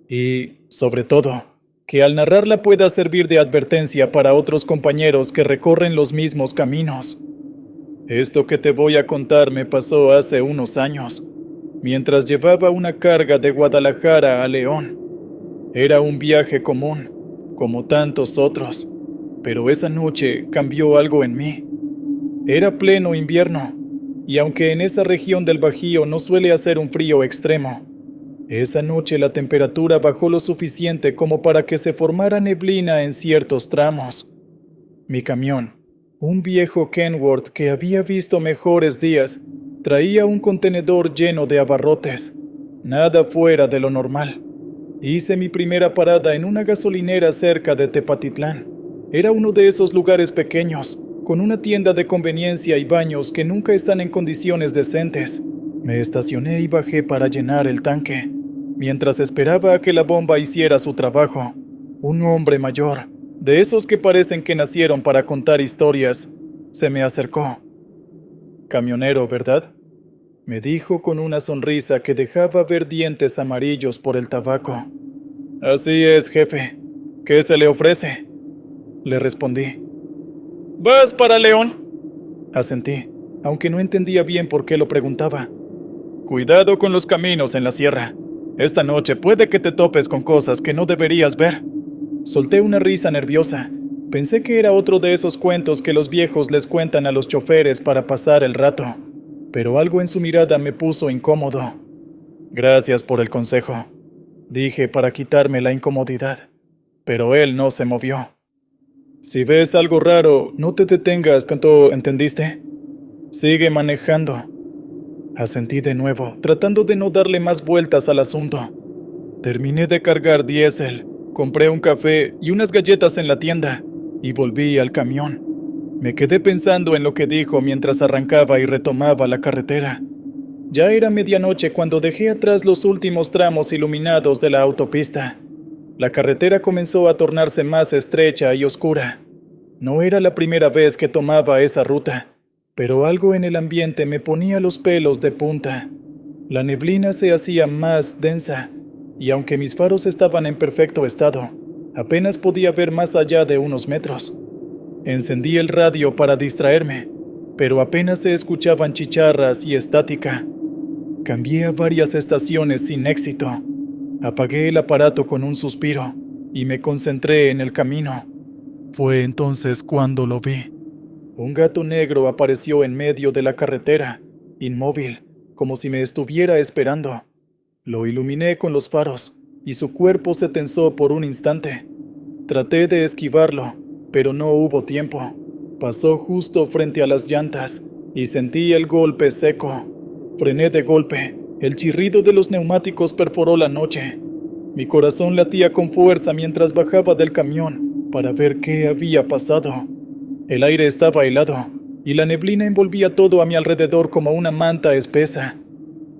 [SPEAKER 1] Y, sobre todo, que al narrarla pueda servir de advertencia para otros compañeros que recorren los mismos caminos. Esto que te voy a contar me pasó hace unos años, mientras llevaba una carga de Guadalajara a León. Era un viaje común, como tantos otros, pero esa noche cambió algo en mí. Era pleno invierno, y aunque en esa región del Bajío no suele hacer un frío extremo, esa noche la temperatura bajó lo suficiente como para que se formara neblina en ciertos tramos. Mi camión, un viejo Kenworth que había visto mejores días, traía un contenedor lleno de abarrotes, nada fuera de lo normal. Hice mi primera parada en una gasolinera cerca de Tepatitlán. Era uno de esos lugares pequeños, con una tienda de conveniencia y baños que nunca están en condiciones decentes. Me estacioné y bajé para llenar el tanque. Mientras esperaba a que la bomba hiciera su trabajo, un hombre mayor, de esos que parecen que nacieron para contar historias, se me acercó. «Camionero, ¿verdad?», me dijo con una sonrisa que dejaba ver dientes amarillos por el tabaco. «Así es, jefe. ¿Qué se le ofrece?», le respondí. «¿Vas para León?», asentí, aunque no entendía bien por qué lo preguntaba. «Cuidado con los caminos en la sierra. Esta noche puede que te topes con cosas que no deberías ver». Solté una risa nerviosa. Pensé que era otro de esos cuentos que los viejos les cuentan a los choferes para pasar el rato, pero algo en su mirada me puso incómodo. «Gracias por el consejo», dije para quitarme la incomodidad, pero él no se movió. «Si ves algo raro, no te detengas tanto, ¿entendiste? Sigue manejando». Asentí de nuevo, tratando de no darle más vueltas al asunto. Terminé de cargar diésel, compré un café y unas galletas en la tienda, y volví al camión. Me quedé pensando en lo que dijo mientras arrancaba y retomaba la carretera. Ya era medianoche cuando dejé atrás los últimos tramos iluminados de la autopista. La carretera comenzó a tornarse más estrecha y oscura. No era la primera vez que tomaba esa ruta, pero algo en el ambiente me ponía los pelos de punta. La neblina se hacía más densa, y aunque mis faros estaban en perfecto estado, apenas podía ver más allá de unos metros. Encendí el radio para distraerme, pero apenas se escuchaban chicharras y estática. Cambié a varias estaciones sin éxito. Apagué el aparato con un suspiro y me concentré en el camino. Fue entonces cuando lo vi. Un gato negro apareció en medio de la carretera, inmóvil, como si me estuviera esperando. Lo iluminé con los faros y su cuerpo se tensó por un instante. Traté de esquivarlo, pero no hubo tiempo. Pasó justo frente a las llantas y sentí el golpe seco. Frené de golpe. El chirrido de los neumáticos perforó la noche. Mi corazón latía con fuerza mientras bajaba del camión para ver qué había pasado. El aire estaba helado y la neblina envolvía todo a mi alrededor como una manta espesa.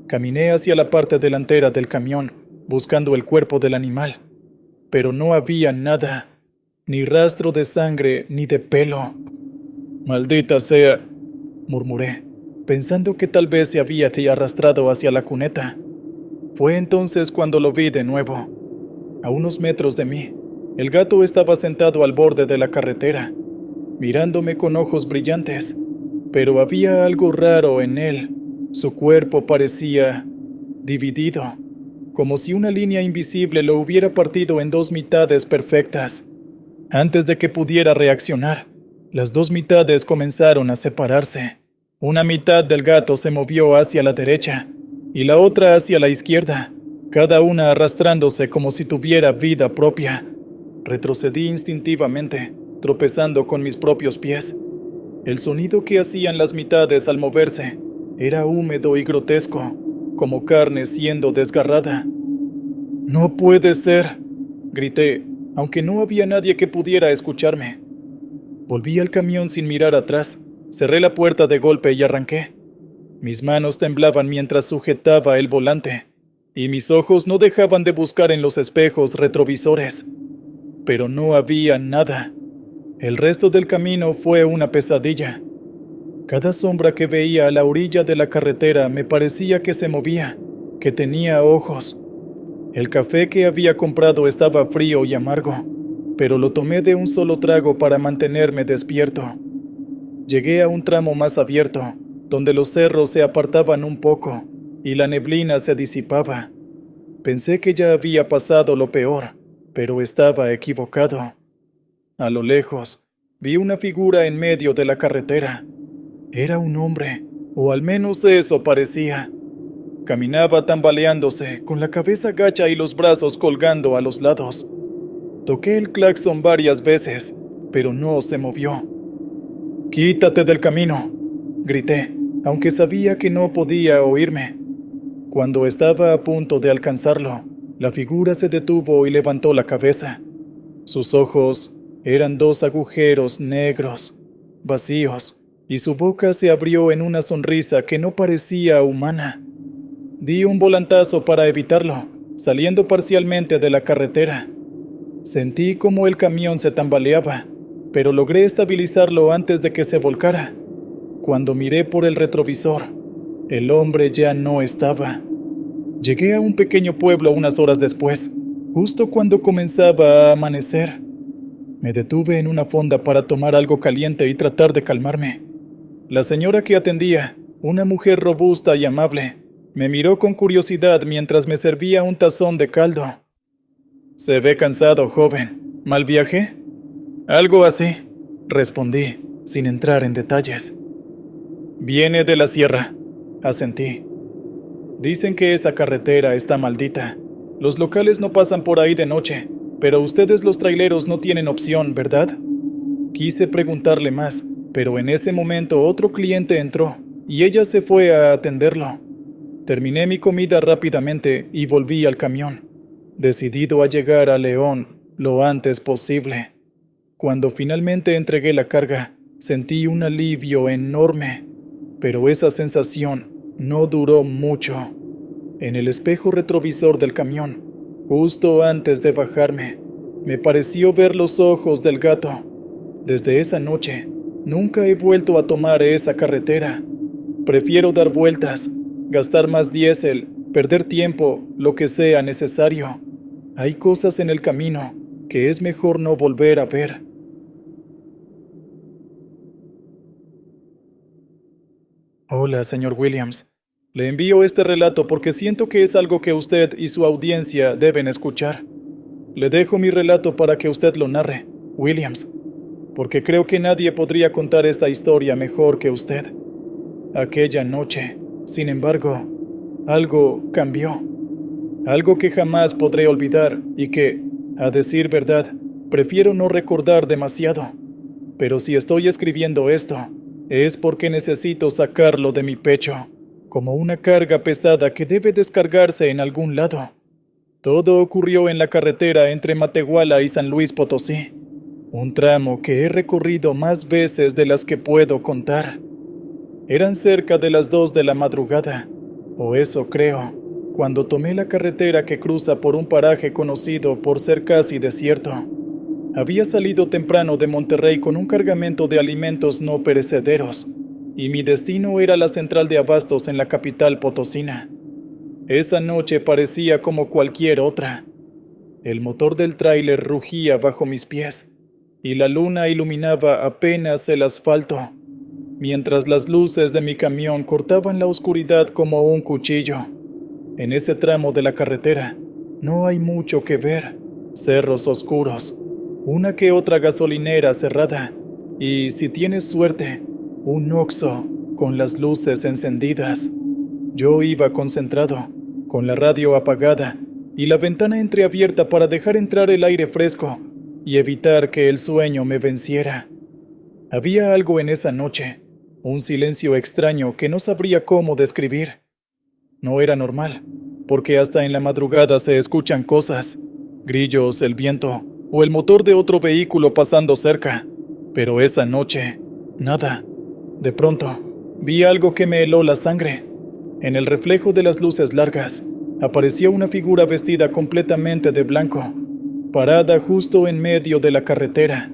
[SPEAKER 1] Caminé hacia la parte delantera del camión, buscando el cuerpo del animal, pero no había nada, ni rastro de sangre ni de pelo. «Maldita sea», murmuré, pensando que tal vez se había arrastrado hacia la cuneta. Fue entonces cuando lo vi de nuevo. A unos metros de mí, el gato estaba sentado al borde de la carretera, mirándome con ojos brillantes, pero había algo raro en él. Su cuerpo parecía dividido, como si una línea invisible lo hubiera partido en dos mitades perfectas. Antes de que pudiera reaccionar, las dos mitades comenzaron a separarse. Una mitad del gato se movió hacia la derecha y la otra hacia la izquierda, cada una arrastrándose como si tuviera vida propia. Retrocedí instintivamente, tropezando con mis propios pies. El sonido que hacían las mitades al moverse era húmedo y grotesco, como carne siendo desgarrada. «¡No puede ser!», grité, aunque no había nadie que pudiera escucharme. Volví al camión sin mirar atrás, cerré la puerta de golpe y arranqué. Mis manos temblaban mientras sujetaba el volante, y mis ojos no dejaban de buscar en los espejos retrovisores. Pero no había nada. El resto del camino fue una pesadilla. Cada sombra que veía a la orilla de la carretera me parecía que se movía, que tenía ojos. El café que había comprado estaba frío y amargo, pero lo tomé de un solo trago para mantenerme despierto. Llegué a un tramo más abierto, donde los cerros se apartaban un poco y la neblina se disipaba. Pensé que ya había pasado lo peor, pero estaba equivocado. A lo lejos, vi una figura en medio de la carretera. Era un hombre, o al menos eso parecía. Caminaba tambaleándose, con la cabeza gacha y los brazos colgando a los lados. Toqué el claxon varias veces, pero no se movió. «¡Quítate del camino!», grité, aunque sabía que no podía oírme. Cuando estaba a punto de alcanzarlo, la figura se detuvo y levantó la cabeza. Sus ojos eran dos agujeros negros, vacíos, y su boca se abrió en una sonrisa que no parecía humana. Di un volantazo para evitarlo, saliendo parcialmente de la carretera. Sentí como el camión se tambaleaba, pero logré estabilizarlo antes de que se volcara. Cuando miré por el retrovisor, el hombre ya no estaba. Llegué a un pequeño pueblo unas horas después, justo cuando comenzaba a amanecer. Me detuve en una fonda para tomar algo caliente y tratar de calmarme. La señora que atendía, una mujer robusta y amable, me miró con curiosidad mientras me servía un tazón de caldo. «Se ve cansado, joven. ¿Mal viaje?». «Algo así», respondí, sin entrar en detalles. «Viene de la sierra», asentí. «Dicen que esa carretera está maldita. Los locales no pasan por ahí de noche, pero ustedes los traileros no tienen opción, ¿verdad?». Quise preguntarle más, pero en ese momento otro cliente entró, y ella se fue a atenderlo. Terminé mi comida rápidamente y volví al camión, decidido a llegar a León lo antes posible. Cuando finalmente entregué la carga, sentí un alivio enorme, pero esa sensación no duró mucho. En el espejo retrovisor del camión, justo antes de bajarme, me pareció ver los ojos del gato. Desde esa noche, nunca he vuelto a tomar esa carretera. Prefiero dar vueltas, gastar más diésel, perder tiempo, lo que sea necesario. Hay cosas en el camino que es mejor no volver a ver. Hola, señor Williams. Le envío este relato porque siento que es algo que usted y su audiencia deben escuchar. Le dejo mi relato para que usted lo narre, Williams, porque creo que nadie podría contar esta historia mejor que usted. Aquella noche, sin embargo, algo cambió. Algo que jamás podré olvidar y que, a decir verdad, prefiero no recordar demasiado. Pero si estoy escribiendo esto, es porque necesito sacarlo de mi pecho, como una carga pesada que debe descargarse en algún lado. Todo ocurrió en la carretera entre Matehuala y San Luis Potosí, un tramo que he recorrido más veces de las que puedo contar. Eran cerca de las 2 de la madrugada, o eso creo, cuando tomé la carretera que cruza por un paraje conocido por ser casi desierto. Había salido temprano de Monterrey con un cargamento de alimentos no perecederos, y mi destino era la central de abastos en la capital potosina. Esa noche parecía como cualquier otra. El motor del tráiler rugía bajo mis pies, y la luna iluminaba apenas el asfalto, mientras las luces de mi camión cortaban la oscuridad como un cuchillo. En ese tramo de la carretera no hay mucho que ver: cerros oscuros, una que otra gasolinera cerrada y, si tienes suerte, un Oxxo con las luces encendidas. Yo iba concentrado, con la radio apagada y la ventana entreabierta para dejar entrar el aire fresco y evitar que el sueño me venciera. Había algo en esa noche, un silencio extraño que no sabría cómo describir. No era normal, porque hasta en la madrugada se escuchan cosas: grillos, el viento, o el motor de otro vehículo pasando cerca, pero esa noche, nada. De pronto, vi algo que me heló la sangre. En el reflejo de las luces largas, apareció una figura vestida completamente de blanco, parada justo en medio de la carretera.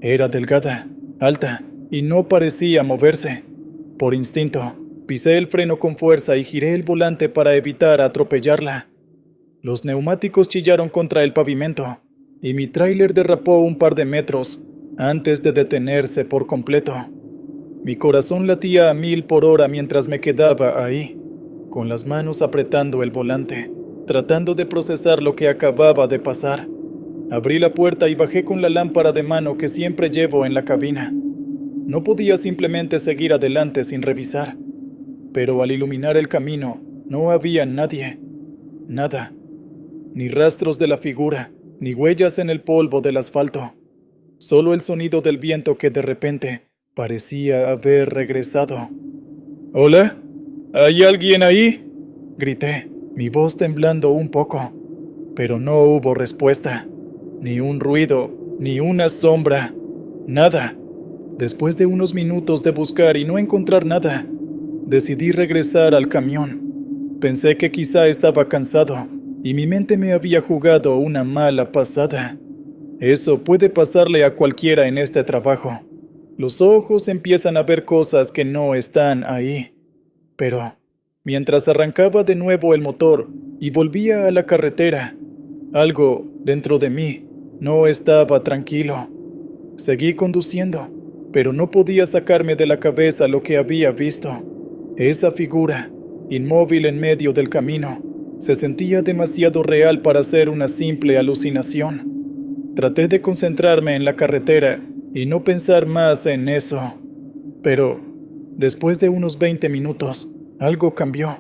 [SPEAKER 1] Era delgada, alta, y no parecía moverse. Por instinto, pisé el freno con fuerza y giré el volante para evitar atropellarla. Los neumáticos chillaron contra el pavimento, y mi tráiler derrapó un par de metros antes de detenerse por completo. Mi corazón latía a 1000 por hora mientras me quedaba ahí, con las manos apretando el volante, tratando de procesar lo que acababa de pasar. Abrí la puerta y bajé con la lámpara de mano que siempre llevo en la cabina. No podía simplemente seguir adelante sin revisar, pero al iluminar el camino no había nadie, nada, ni rastros de la figura, ni huellas en el polvo del asfalto, solo el sonido del viento que de repente parecía haber regresado. «¿Hola? ¿Hay alguien ahí?», grité, mi voz temblando un poco, pero no hubo respuesta, ni un ruido, ni una sombra, nada. Después de unos minutos de buscar y no encontrar nada, decidí regresar al camión. Pensé que quizá estaba cansado y mi mente me había jugado una mala pasada. Eso puede pasarle a cualquiera en este trabajo. Los ojos empiezan a ver cosas que no están ahí. Pero, mientras arrancaba de nuevo el motor y volvía a la carretera, algo dentro de mí no estaba tranquilo. Seguí conduciendo, pero no podía sacarme de la cabeza lo que había visto. Esa figura, inmóvil en medio del camino, se sentía demasiado real para ser una simple alucinación. Traté de concentrarme en la carretera y no pensar más en eso. Pero, después de unos 20 minutos, algo cambió.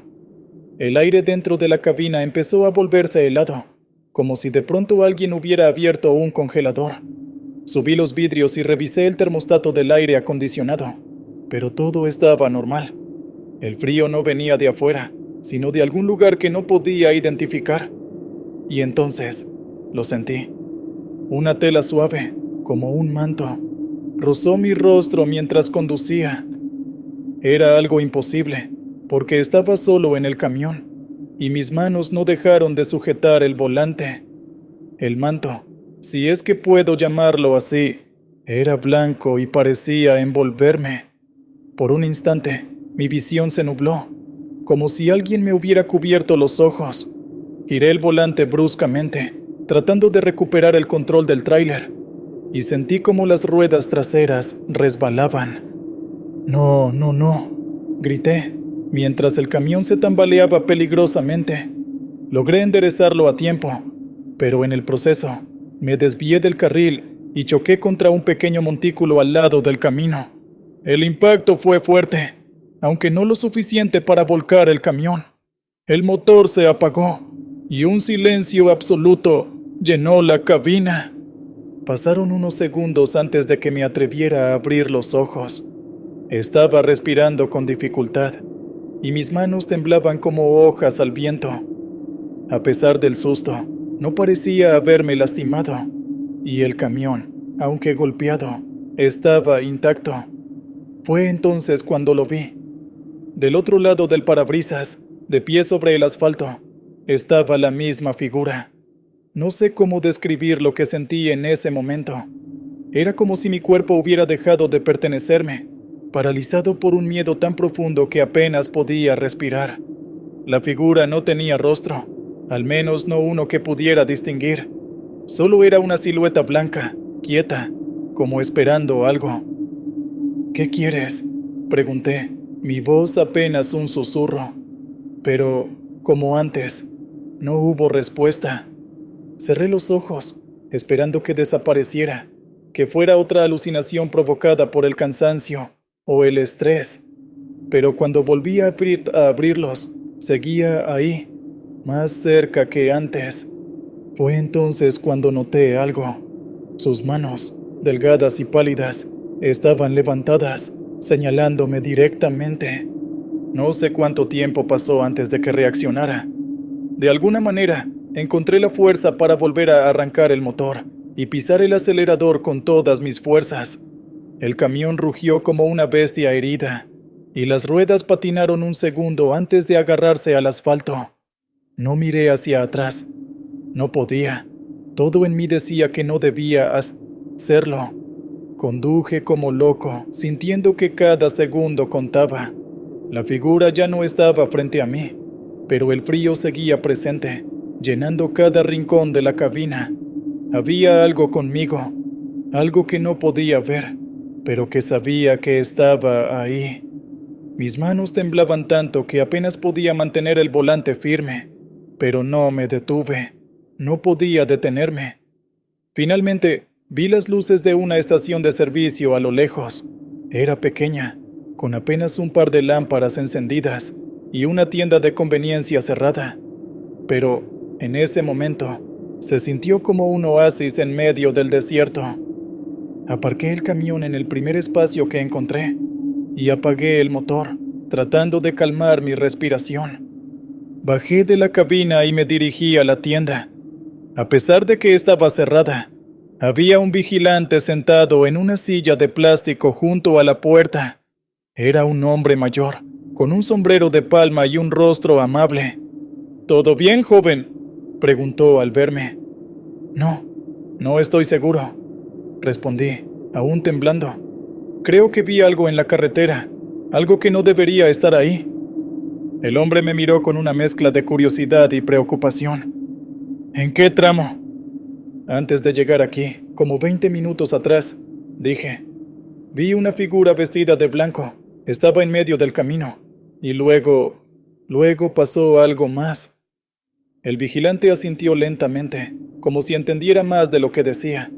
[SPEAKER 1] El aire dentro de la cabina empezó a volverse helado, como si de pronto alguien hubiera abierto un congelador. Subí los vidrios y revisé el termostato del aire acondicionado, pero todo estaba normal. El frío no venía de afuera, sino de algún lugar que no podía identificar. Y entonces, lo sentí. Una tela suave, como un manto, rozó mi rostro mientras conducía. Era algo imposible, porque estaba solo en el camión, y mis manos no dejaron de sujetar el volante. El manto, si es que puedo llamarlo así, era blanco y parecía envolverme. Por un instante, mi visión se nubló, como si alguien me hubiera cubierto los ojos. Giré el volante bruscamente, tratando de recuperar el control del tráiler, y sentí como las ruedas traseras resbalaban. «No, no, no», grité, mientras el camión se tambaleaba peligrosamente. Logré enderezarlo a tiempo, pero en el proceso me desvié del carril y choqué contra un pequeño montículo al lado del camino. El impacto fue fuerte, aunque no lo suficiente para volcar el camión. El motor se apagó y un silencio absoluto llenó la cabina. Pasaron unos segundos antes de que me atreviera a abrir los ojos. Estaba respirando con dificultad y mis manos temblaban como hojas al viento. A pesar del susto, no parecía haberme lastimado, y el camión, aunque golpeado, estaba intacto. Fue entonces cuando lo vi. Del otro lado del parabrisas, de pie sobre el asfalto, estaba la misma figura. No sé cómo describir lo que sentí en ese momento. Era como si mi cuerpo hubiera dejado de pertenecerme, paralizado por un miedo tan profundo que apenas podía respirar. La figura no tenía rostro, al menos no uno que pudiera distinguir. Solo era una silueta blanca, quieta, como esperando algo. «¿Qué quieres?», pregunté, mi voz apenas un susurro. Pero, como antes, no hubo respuesta. Cerré los ojos, esperando que desapareciera, que fuera otra alucinación provocada por el cansancio o el estrés. Pero cuando volví a abrirlos, seguía ahí, más cerca que antes. Fue entonces cuando noté algo. Sus manos, delgadas y pálidas, estaban levantadas, señalándome directamente. No sé cuánto tiempo pasó antes de que reaccionara. De alguna manera, encontré la fuerza para volver a arrancar el motor y pisar el acelerador con todas mis fuerzas. El camión rugió como una bestia herida, y las ruedas patinaron un segundo antes de agarrarse al asfalto. No miré hacia atrás. No podía. Todo en mí decía que no debía hacerlo. Conduje como loco, sintiendo que cada segundo contaba. La figura ya no estaba frente a mí, pero el frío seguía presente, llenando cada rincón de la cabina. Había algo conmigo, algo que no podía ver, pero que sabía que estaba ahí. Mis manos temblaban tanto que apenas podía mantener el volante firme, pero no me detuve. No podía detenerme. Finalmente, vi las luces de una estación de servicio a lo lejos. Era pequeña, con apenas un par de lámparas encendidas y una tienda de conveniencia cerrada. Pero, en ese momento, se sintió como un oasis en medio del desierto. Aparqué el camión en el primer espacio que encontré y apagué el motor, tratando de calmar mi respiración. Bajé de la cabina y me dirigí a la tienda. A pesar de que estaba cerrada, había un vigilante sentado en una silla de plástico junto a la puerta. Era un hombre mayor, con un sombrero de palma y un rostro amable. ¿Todo bien, joven?, preguntó al verme. No estoy seguro, respondí, aún temblando. Creo que vi algo en la carretera, algo que no debería estar ahí. El hombre me miró con una mezcla de curiosidad y preocupación. ¿En qué tramo? Antes de llegar aquí, como 20 minutos atrás, dije. Vi una figura vestida de blanco. Estaba en medio del camino. Y luego pasó algo más. El vigilante asintió lentamente, como si entendiera más de lo que decía.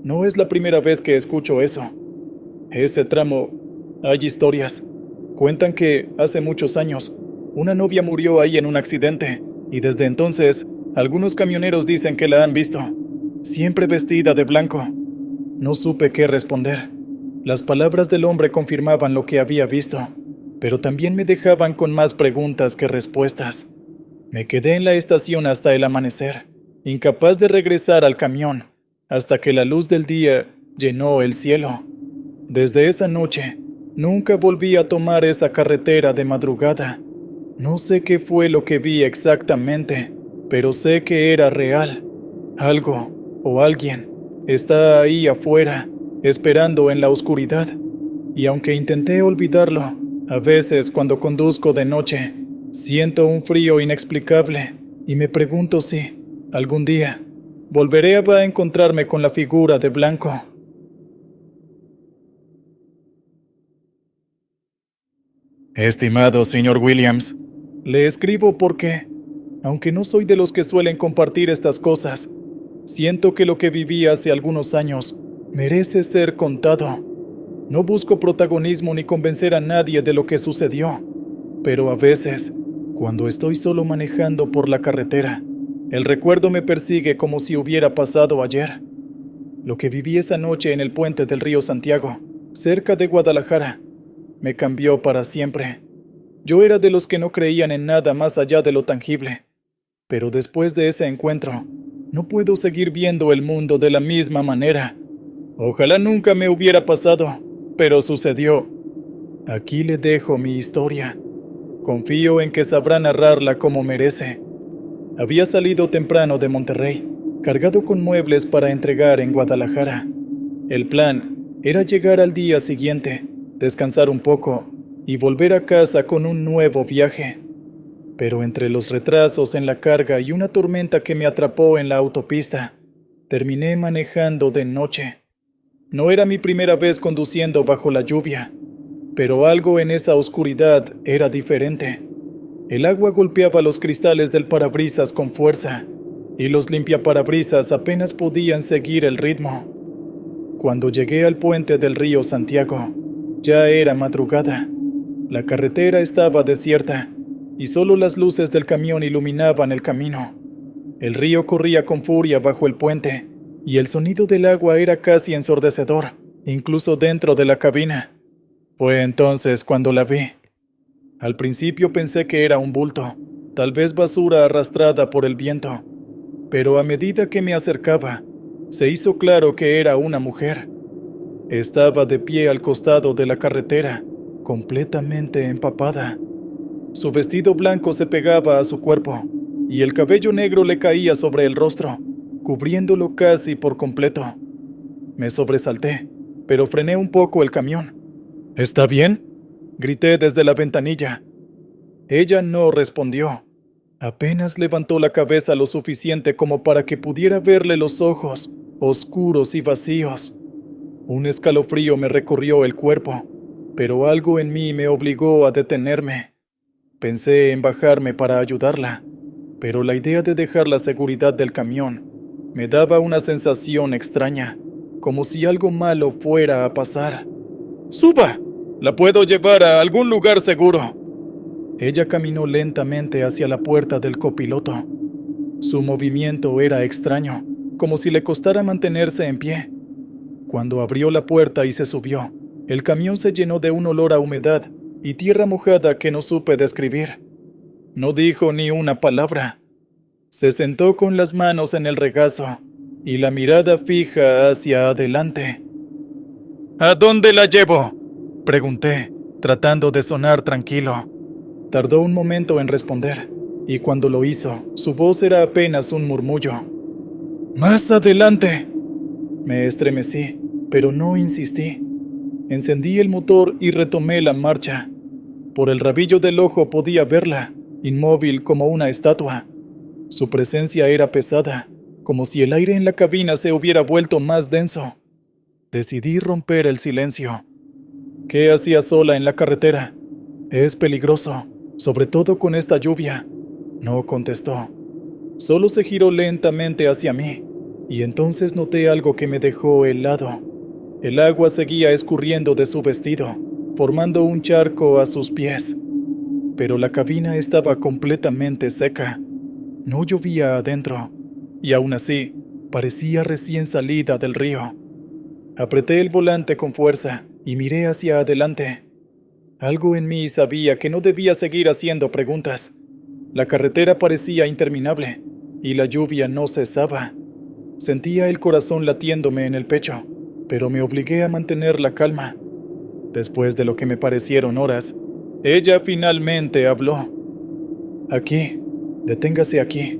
[SPEAKER 1] No es la primera vez que escucho eso. Este tramo, hay historias. Cuentan que, hace muchos años, una novia murió ahí en un accidente, y desde entonces, algunos camioneros dicen que la han visto, siempre vestida de blanco. No supe qué responder. Las palabras del hombre confirmaban lo que había visto, pero también me dejaban con más preguntas que respuestas. Me quedé en la estación hasta el amanecer, incapaz de regresar al camión, hasta que la luz del día llenó el cielo. Desde esa noche, nunca volví a tomar esa carretera de madrugada. No sé qué fue lo que vi exactamente, pero sé que era real. Algo o alguien está ahí afuera, esperando en la oscuridad. Y aunque intenté olvidarlo, a veces cuando conduzco de noche, siento un frío inexplicable y me pregunto si, algún día, volveré a encontrarme con la figura de blanco. Estimado señor Williams, le escribo porque, aunque no soy de los que suelen compartir estas cosas, siento que lo que viví hace algunos años merece ser contado. No busco protagonismo ni convencer a nadie de lo que sucedió, pero a veces, cuando estoy solo manejando por la carretera, el recuerdo me persigue como si hubiera pasado ayer. Lo que viví esa noche en el puente del río Santiago, cerca de Guadalajara, me cambió para siempre. Yo era de los que no creían en nada más allá de lo tangible, pero después de ese encuentro, no puedo seguir viendo el mundo de la misma manera. Ojalá nunca me hubiera pasado, pero sucedió. Aquí le dejo mi historia. Confío en que sabrá narrarla como merece. Había salido temprano de Monterrey, cargado con muebles para entregar en Guadalajara. El plan era llegar al día siguiente, descansar un poco y volver a casa con un nuevo viaje. Pero entre los retrasos en la carga y una tormenta que me atrapó en la autopista, terminé manejando de noche. No era mi primera vez conduciendo bajo la lluvia, pero algo en esa oscuridad era diferente. El agua golpeaba los cristales del parabrisas con fuerza, y los limpiaparabrisas apenas podían seguir el ritmo. Cuando llegué al puente del río Santiago, ya era madrugada. La carretera estaba desierta, y solo las luces del camión iluminaban el camino. El río corría con furia bajo el puente, y el sonido del agua era casi ensordecedor, incluso dentro de la cabina. Fue entonces cuando la vi. Al principio pensé que era un bulto, tal vez basura arrastrada por el viento, pero a medida que me acercaba, Se hizo claro que era una mujer. Estaba de pie al costado de la carretera, completamente empapada. Su vestido blanco se pegaba a su cuerpo, y el cabello negro le caía sobre el rostro, cubriéndolo casi por completo. Me sobresalté, pero frené un poco el camión. ¿Está bien?, grité desde la ventanilla. Ella no respondió. Apenas levantó la cabeza lo suficiente como para que pudiera verle los ojos, oscuros y vacíos. Un escalofrío me recorrió el cuerpo, pero algo en mí me obligó a detenerme. Pensé en bajarme para ayudarla, pero la idea de dejar la seguridad del camión me daba una sensación extraña, como si algo malo fuera a pasar. ¡Suba! La puedo llevar a algún lugar seguro. Ella caminó lentamente hacia la puerta del copiloto. Su movimiento era extraño, como si le costara mantenerse en pie. Cuando abrió la puerta y se subió, el camión se llenó de un olor a humedad y tierra mojada que no supe describir. No dijo ni una palabra. Se sentó con las manos en el regazo y la mirada fija hacia adelante. ¿A dónde la llevo?, pregunté, tratando de sonar tranquilo. Tardó un momento en responder, y cuando lo hizo, su voz era apenas un murmullo. ¡Más adelante! Me estremecí, pero no insistí. Encendí el motor y retomé la marcha. Por el rabillo del ojo podía verla, inmóvil como una estatua. Su presencia era pesada, como si el aire en la cabina se hubiera vuelto más denso. Decidí romper el silencio. ¿Qué hacía sola en la carretera? Es peligroso, sobre todo con esta lluvia. No contestó. Solo se giró lentamente hacia mí, y entonces noté algo que me dejó helado. El agua seguía escurriendo de su vestido, formando un charco a sus pies. Pero la cabina estaba completamente seca. No llovía adentro, y aún así, parecía recién salida del río. Apreté el volante con fuerza y miré hacia adelante. Algo en mí sabía que no debía seguir haciendo preguntas. La carretera parecía interminable, y la lluvia no cesaba. Sentía el corazón latiéndome en el pecho, pero me obligué a mantener la calma. Después de lo que me parecieron horas, ella finalmente habló. Aquí, deténgase aquí.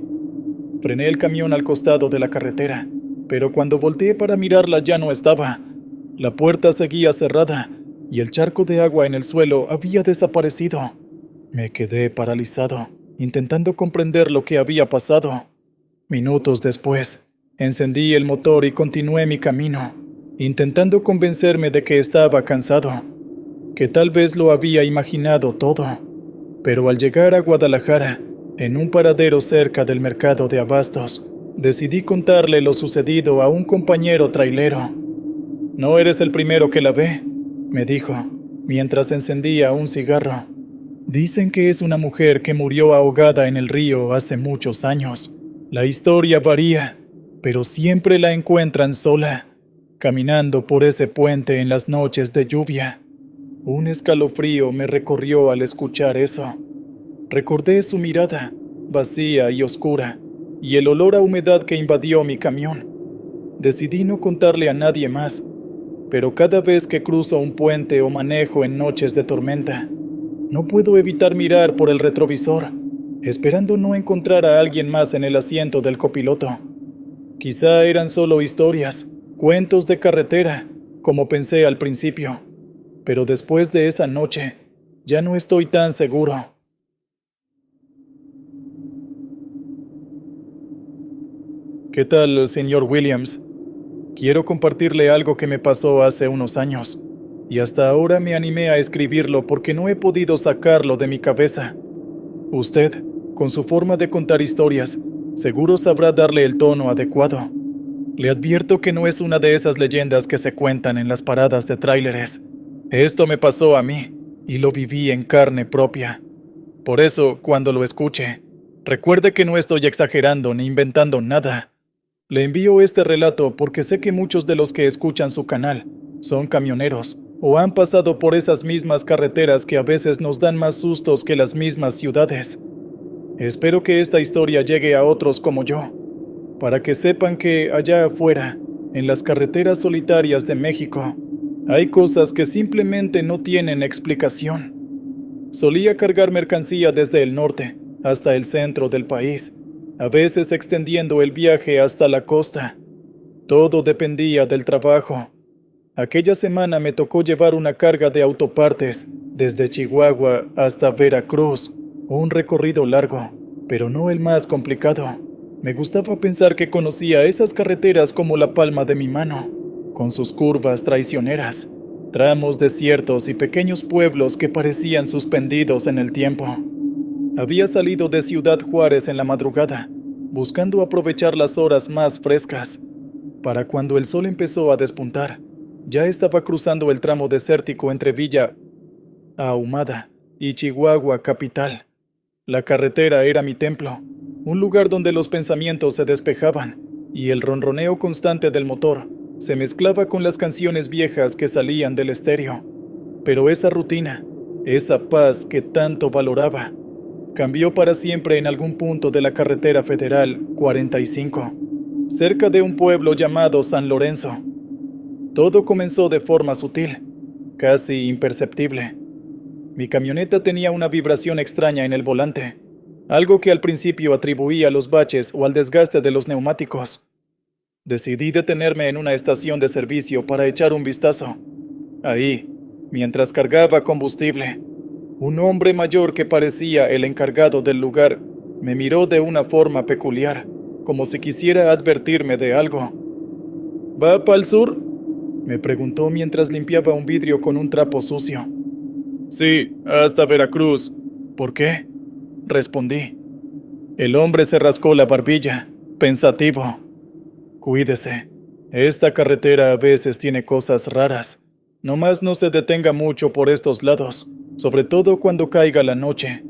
[SPEAKER 1] Frené el camión al costado de la carretera, pero cuando volteé para mirarla ya no estaba. La puerta seguía cerrada, y el charco de agua en el suelo había desaparecido. Me quedé paralizado, intentando comprender lo que había pasado. Minutos después, encendí el motor y continué mi camino, intentando convencerme de que estaba cansado, que tal vez lo había imaginado todo. Pero al llegar a Guadalajara, en un paradero cerca del mercado de abastos, decidí contarle lo sucedido a un compañero trailero. «No eres el primero que la ve», me dijo, mientras encendía un cigarro. «Dicen que es una mujer que murió ahogada en el río hace muchos años. La historia varía, pero siempre la encuentran sola, caminando por ese puente en las noches de lluvia». Un escalofrío me recorrió al escuchar eso. Recordé su mirada, vacía y oscura, y el olor a humedad que invadió mi camión. Decidí no contarle a nadie más, pero cada vez que cruzo un puente o manejo en noches de tormenta, no puedo evitar mirar por el retrovisor, esperando no encontrar a alguien más en el asiento del copiloto. Quizá eran solo historias, cuentos de carretera, como pensé al principio, pero después de esa noche, ya no estoy tan seguro. ¿Qué tal, señor Williams? Quiero compartirle algo que me pasó hace unos años, y hasta ahora me animé a escribirlo porque no he podido sacarlo de mi cabeza. Usted, con su forma de contar historias, seguro sabrá darle el tono adecuado. Le advierto que no es una de esas leyendas que se cuentan en las paradas de tráileres. Esto me pasó a mí, y lo viví en carne propia. Por eso, cuando lo escuche, recuerde que no estoy exagerando ni inventando nada. Le envío este relato porque sé que muchos de los que escuchan su canal son camioneros o han pasado por esas mismas carreteras que a veces nos dan más sustos que las mismas ciudades. Espero que esta historia llegue a otros como yo, para que sepan que allá afuera En las carreteras solitarias de México, hay cosas que simplemente no tienen explicación. Solía cargar mercancía desde el norte hasta el centro del país, a veces extendiendo el viaje hasta la costa. Todo dependía del trabajo. Aquella semana me tocó llevar una carga de autopartes desde Chihuahua hasta Veracruz, un recorrido largo, pero no el más complicado. Me gustaba pensar que conocía esas carreteras como la palma de mi mano, con sus curvas traicioneras, tramos desiertos y pequeños pueblos que parecían suspendidos en el tiempo. Había salido de Ciudad Juárez en la madrugada, buscando aprovechar las horas más frescas. Para cuando el sol empezó a despuntar, ya estaba cruzando el tramo desértico entre Villa Ahumada y Chihuahua capital. La carretera era mi templo, un lugar donde los pensamientos se despejaban y el ronroneo constante del motor se mezclaba con las canciones viejas que salían del estéreo. Pero esa rutina, esa paz que tanto valoraba, cambió para siempre en algún punto de la carretera federal 45, cerca de un pueblo llamado San Lorenzo. Todo comenzó de forma sutil, casi imperceptible. Mi camioneta tenía una vibración extraña en el volante, algo que al principio atribuía a los baches o al desgaste de los neumáticos. Decidí detenerme en una estación de servicio para echar un vistazo. Ahí, mientras cargaba combustible, un hombre mayor que parecía el encargado del lugar me miró de una forma peculiar, como si quisiera advertirme de algo. ¿Va para el sur?, me preguntó mientras limpiaba un vidrio con un trapo sucio. Sí, hasta Veracruz. ¿Por qué?, respondí. El hombre se rascó la barbilla, pensativo. Cuídese. Esta carretera a veces tiene cosas raras. Nomás no se detenga mucho por estos lados, sobre todo cuando caiga la noche.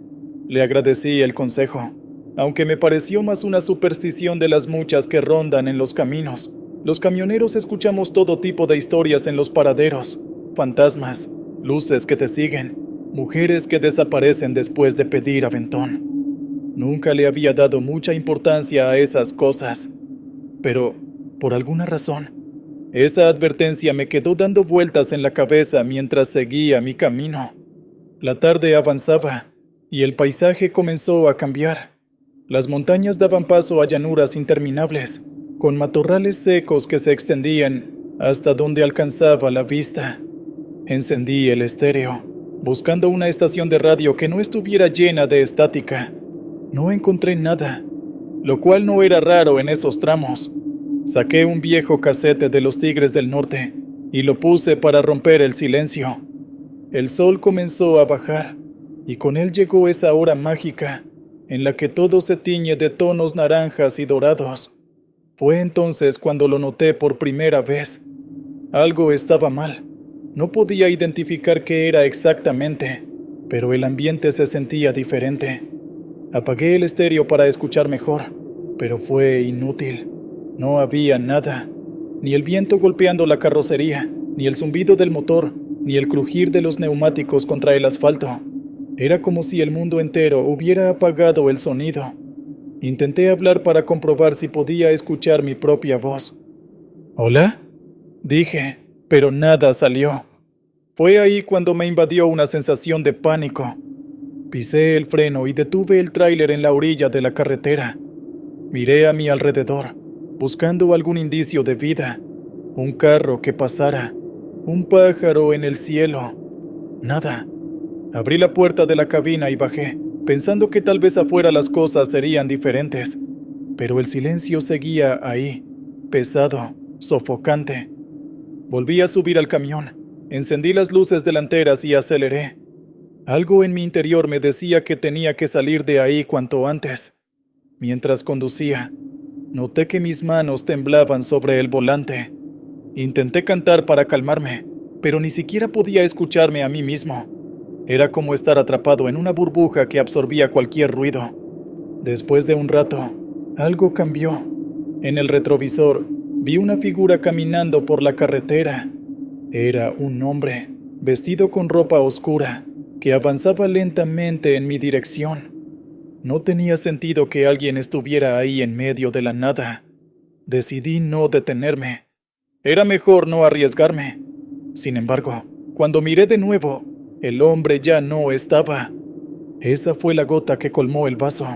[SPEAKER 1] Le agradecí el consejo, aunque me pareció más una superstición de las muchas que rondan en los caminos. Los camioneros escuchamos todo tipo de historias en los paraderos: fantasmas, luces que te siguen, mujeres que desaparecen después de pedir aventón. Nunca le había dado mucha importancia a esas cosas, pero, por alguna razón, esa advertencia me quedó dando vueltas en la cabeza mientras seguía mi camino. La tarde avanzaba y el paisaje comenzó a cambiar. Las montañas daban paso a llanuras interminables, con matorrales secos que se extendían hasta donde alcanzaba la vista. Encendí el estéreo, buscando una estación de radio que no estuviera llena de estática. No encontré nada, lo cual no era raro en esos tramos. Saqué un viejo casete de los Tigres del Norte y lo puse para romper el silencio. El sol comenzó a bajar, y con él llegó esa hora mágica, en la que todo se tiñe de tonos naranjas y dorados. Fue entonces cuando lo noté por primera vez. Algo estaba mal. No podía identificar qué era exactamente, pero el ambiente se sentía diferente. Apagué el estéreo para escuchar mejor, pero fue inútil. No había nada, ni el viento golpeando la carrocería, ni el zumbido del motor, ni el crujir de los neumáticos contra el asfalto. Era como si el mundo entero hubiera apagado el sonido. Intenté hablar para comprobar si podía escuchar mi propia voz. ¿Hola?, dije, pero nada salió. Fue ahí cuando me invadió una sensación de pánico. Pisé el freno y detuve el tráiler en la orilla de la carretera. Miré a mi alrededor, buscando algún indicio de vida. Un carro que pasara, un pájaro en el cielo. Nada. Abrí la puerta de la cabina y bajé, pensando que tal vez afuera las cosas serían diferentes. Pero el silencio seguía ahí, pesado, sofocante. Volví a subir al camión, encendí las luces delanteras y aceleré. Algo en mi interior me decía que tenía que salir de ahí cuanto antes. Mientras conducía, noté que mis manos temblaban sobre el volante. Intenté cantar para calmarme, pero ni siquiera podía escucharme a mí mismo. Era como estar atrapado en una burbuja que absorbía cualquier ruido. Después de un rato, algo cambió. En el retrovisor, vi una figura caminando por la carretera. Era un hombre, vestido con ropa oscura, que avanzaba lentamente en mi dirección. No tenía sentido que alguien estuviera ahí en medio de la nada. Decidí no detenerme. Era mejor no arriesgarme. Sin embargo, cuando miré de nuevo, el hombre ya no estaba. Esa fue la gota que colmó el vaso.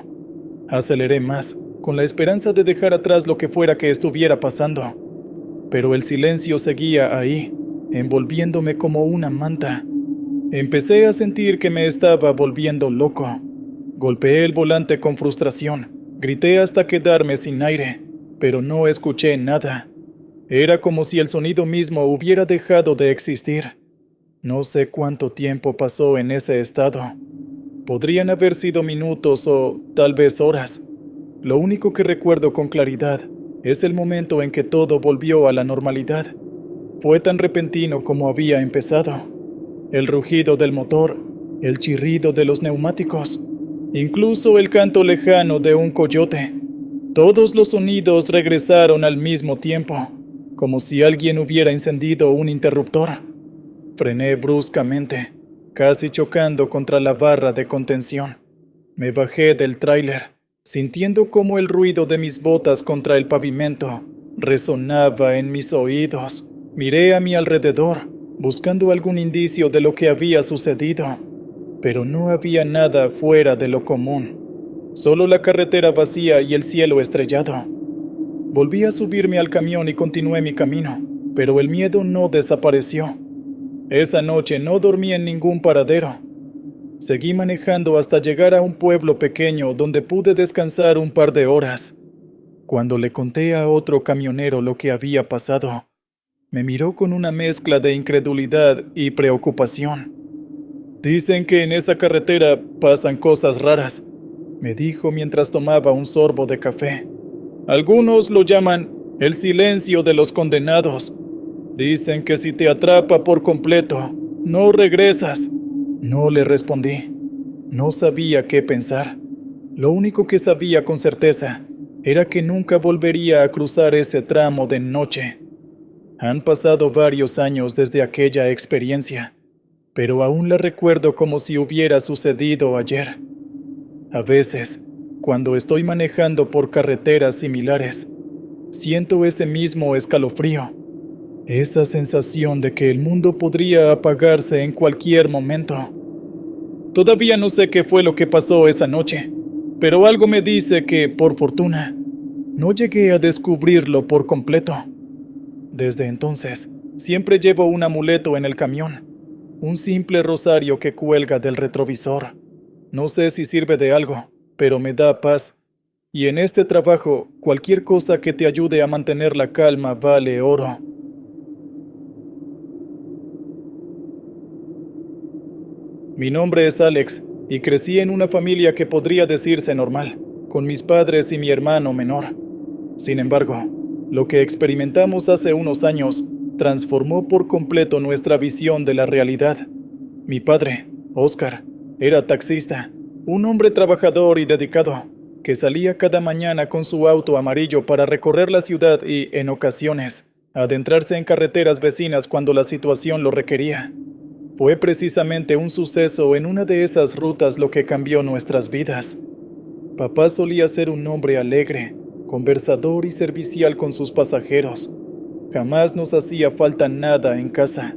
[SPEAKER 1] Aceleré más, con la esperanza de dejar atrás lo que fuera que estuviera pasando. Pero el silencio seguía ahí, envolviéndome como una manta. Empecé a sentir que me estaba volviendo loco. Golpeé el volante con frustración, grité hasta quedarme sin aire, pero no escuché nada. Era como si el sonido mismo hubiera dejado de existir. No sé cuánto tiempo pasó en ese estado. Podrían haber sido minutos o tal vez horas. Lo único que recuerdo con claridad es el momento en que todo volvió a la normalidad. Fue tan repentino como había empezado. El rugido del motor, el chirrido de los neumáticos, incluso el canto lejano de un coyote. Todos los sonidos regresaron al mismo tiempo, como si alguien hubiera encendido un interruptor. Frené bruscamente, casi chocando contra la barra de contención. Me bajé del tráiler, sintiendo cómo el ruido de mis botas contra el pavimento resonaba en mis oídos. Miré a mi alrededor, buscando algún indicio de lo que había sucedido, pero no había nada fuera de lo común. Solo la carretera vacía y el cielo estrellado. Volví a subirme al camión y continué mi camino, pero el miedo no desapareció. Esa noche no dormí en ningún paradero. Seguí manejando hasta llegar a un pueblo pequeño donde pude descansar un par de horas. Cuando le conté a otro camionero lo que había pasado, me miró con una mezcla de incredulidad y preocupación. «Dicen que en esa carretera pasan cosas raras», me dijo mientras tomaba un sorbo de café. «Algunos lo llaman el silencio de los condenados. Dicen que si te atrapa por completo, no regresas». No le respondí. No sabía qué pensar. Lo único que sabía con certeza era que nunca volvería a cruzar ese tramo de noche. Han pasado varios años desde aquella experiencia, pero aún la recuerdo como si hubiera sucedido ayer. A veces, cuando estoy manejando por carreteras similares, siento ese mismo escalofrío, esa sensación de que el mundo podría apagarse en cualquier momento. Todavía no sé qué fue lo que pasó esa noche, pero algo me dice que, por fortuna, no llegué a descubrirlo por completo. Desde entonces, siempre llevo un amuleto en el camión, un simple rosario que cuelga del retrovisor. No sé si sirve de algo, pero me da paz. Y en este trabajo, cualquier cosa que te ayude a mantener la calma vale oro. Mi nombre es Alex, y crecí en una familia que podría decirse normal, con mis padres y mi hermano menor. Sin embargo, lo que experimentamos hace unos años transformó por completo nuestra visión de la realidad. Mi padre, Oscar, era taxista, un hombre trabajador y dedicado, que salía cada mañana con su auto amarillo para recorrer la ciudad y, en ocasiones, adentrarse en carreteras vecinas cuando la situación lo requería. Fue precisamente un suceso en una de esas rutas lo que cambió nuestras vidas. Papá solía ser un hombre alegre, conversador y servicial con sus pasajeros. Jamás nos hacía falta nada en casa.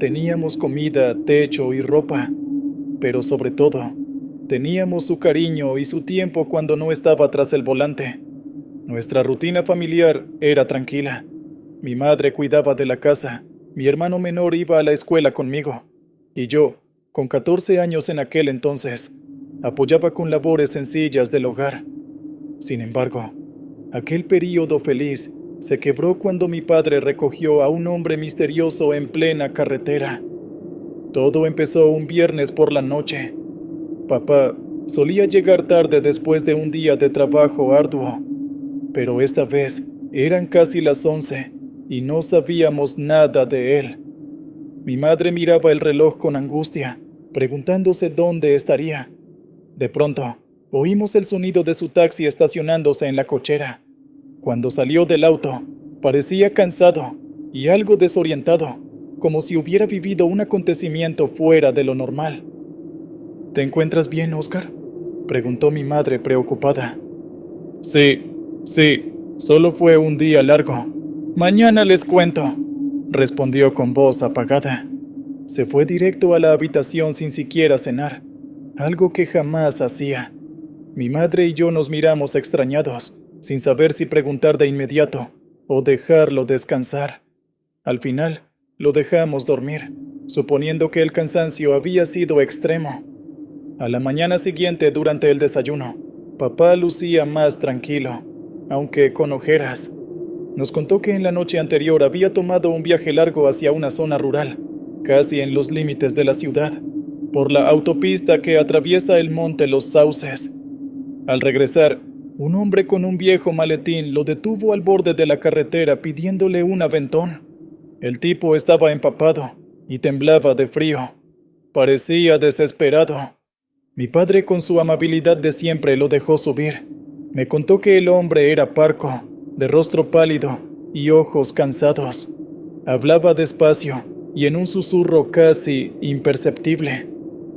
[SPEAKER 1] Teníamos comida, techo y ropa, pero sobre todo, teníamos su cariño y su tiempo cuando no estaba tras el volante. Nuestra rutina familiar era tranquila. Mi madre cuidaba de la casa, mi hermano menor iba a la escuela conmigo, y yo, con 14 años en aquel entonces, apoyaba con labores sencillas del hogar. Sin embargo, aquel período feliz se quebró cuando mi padre recogió a un hombre misterioso en plena carretera. Todo empezó un viernes por la noche. Papá solía llegar tarde después de un día de trabajo arduo, pero esta vez eran casi las 11 y no sabíamos nada de él. Mi madre miraba el reloj con angustia, preguntándose dónde estaría. De pronto, oímos el sonido de su taxi estacionándose en la cochera. Cuando salió del auto, parecía cansado y algo desorientado, como si hubiera vivido un acontecimiento fuera de lo normal. ¿Te encuentras bien, Oscar?, preguntó mi madre preocupada. Sí, solo fue un día largo. Mañana les cuento, respondió con voz apagada. Se fue directo a la habitación sin siquiera cenar, algo que jamás hacía. Mi madre y yo nos miramos extrañados, sin saber si preguntar de inmediato o dejarlo descansar. Al final, lo dejamos dormir, suponiendo que el cansancio había sido extremo. A la mañana siguiente, durante el desayuno, papá lucía más tranquilo, aunque con ojeras. Nos contó que en la noche anterior había tomado un viaje largo hacia una zona rural, casi en los límites de la ciudad, por la autopista que atraviesa el monte Los Sauces. Al regresar, un hombre con un viejo maletín lo detuvo al borde de la carretera pidiéndole un aventón. El tipo estaba empapado y temblaba de frío. Parecía desesperado. Mi padre, con su amabilidad de siempre, lo dejó subir. Me contó que el hombre era parco, de rostro pálido y ojos cansados. Hablaba despacio y en un susurro casi imperceptible.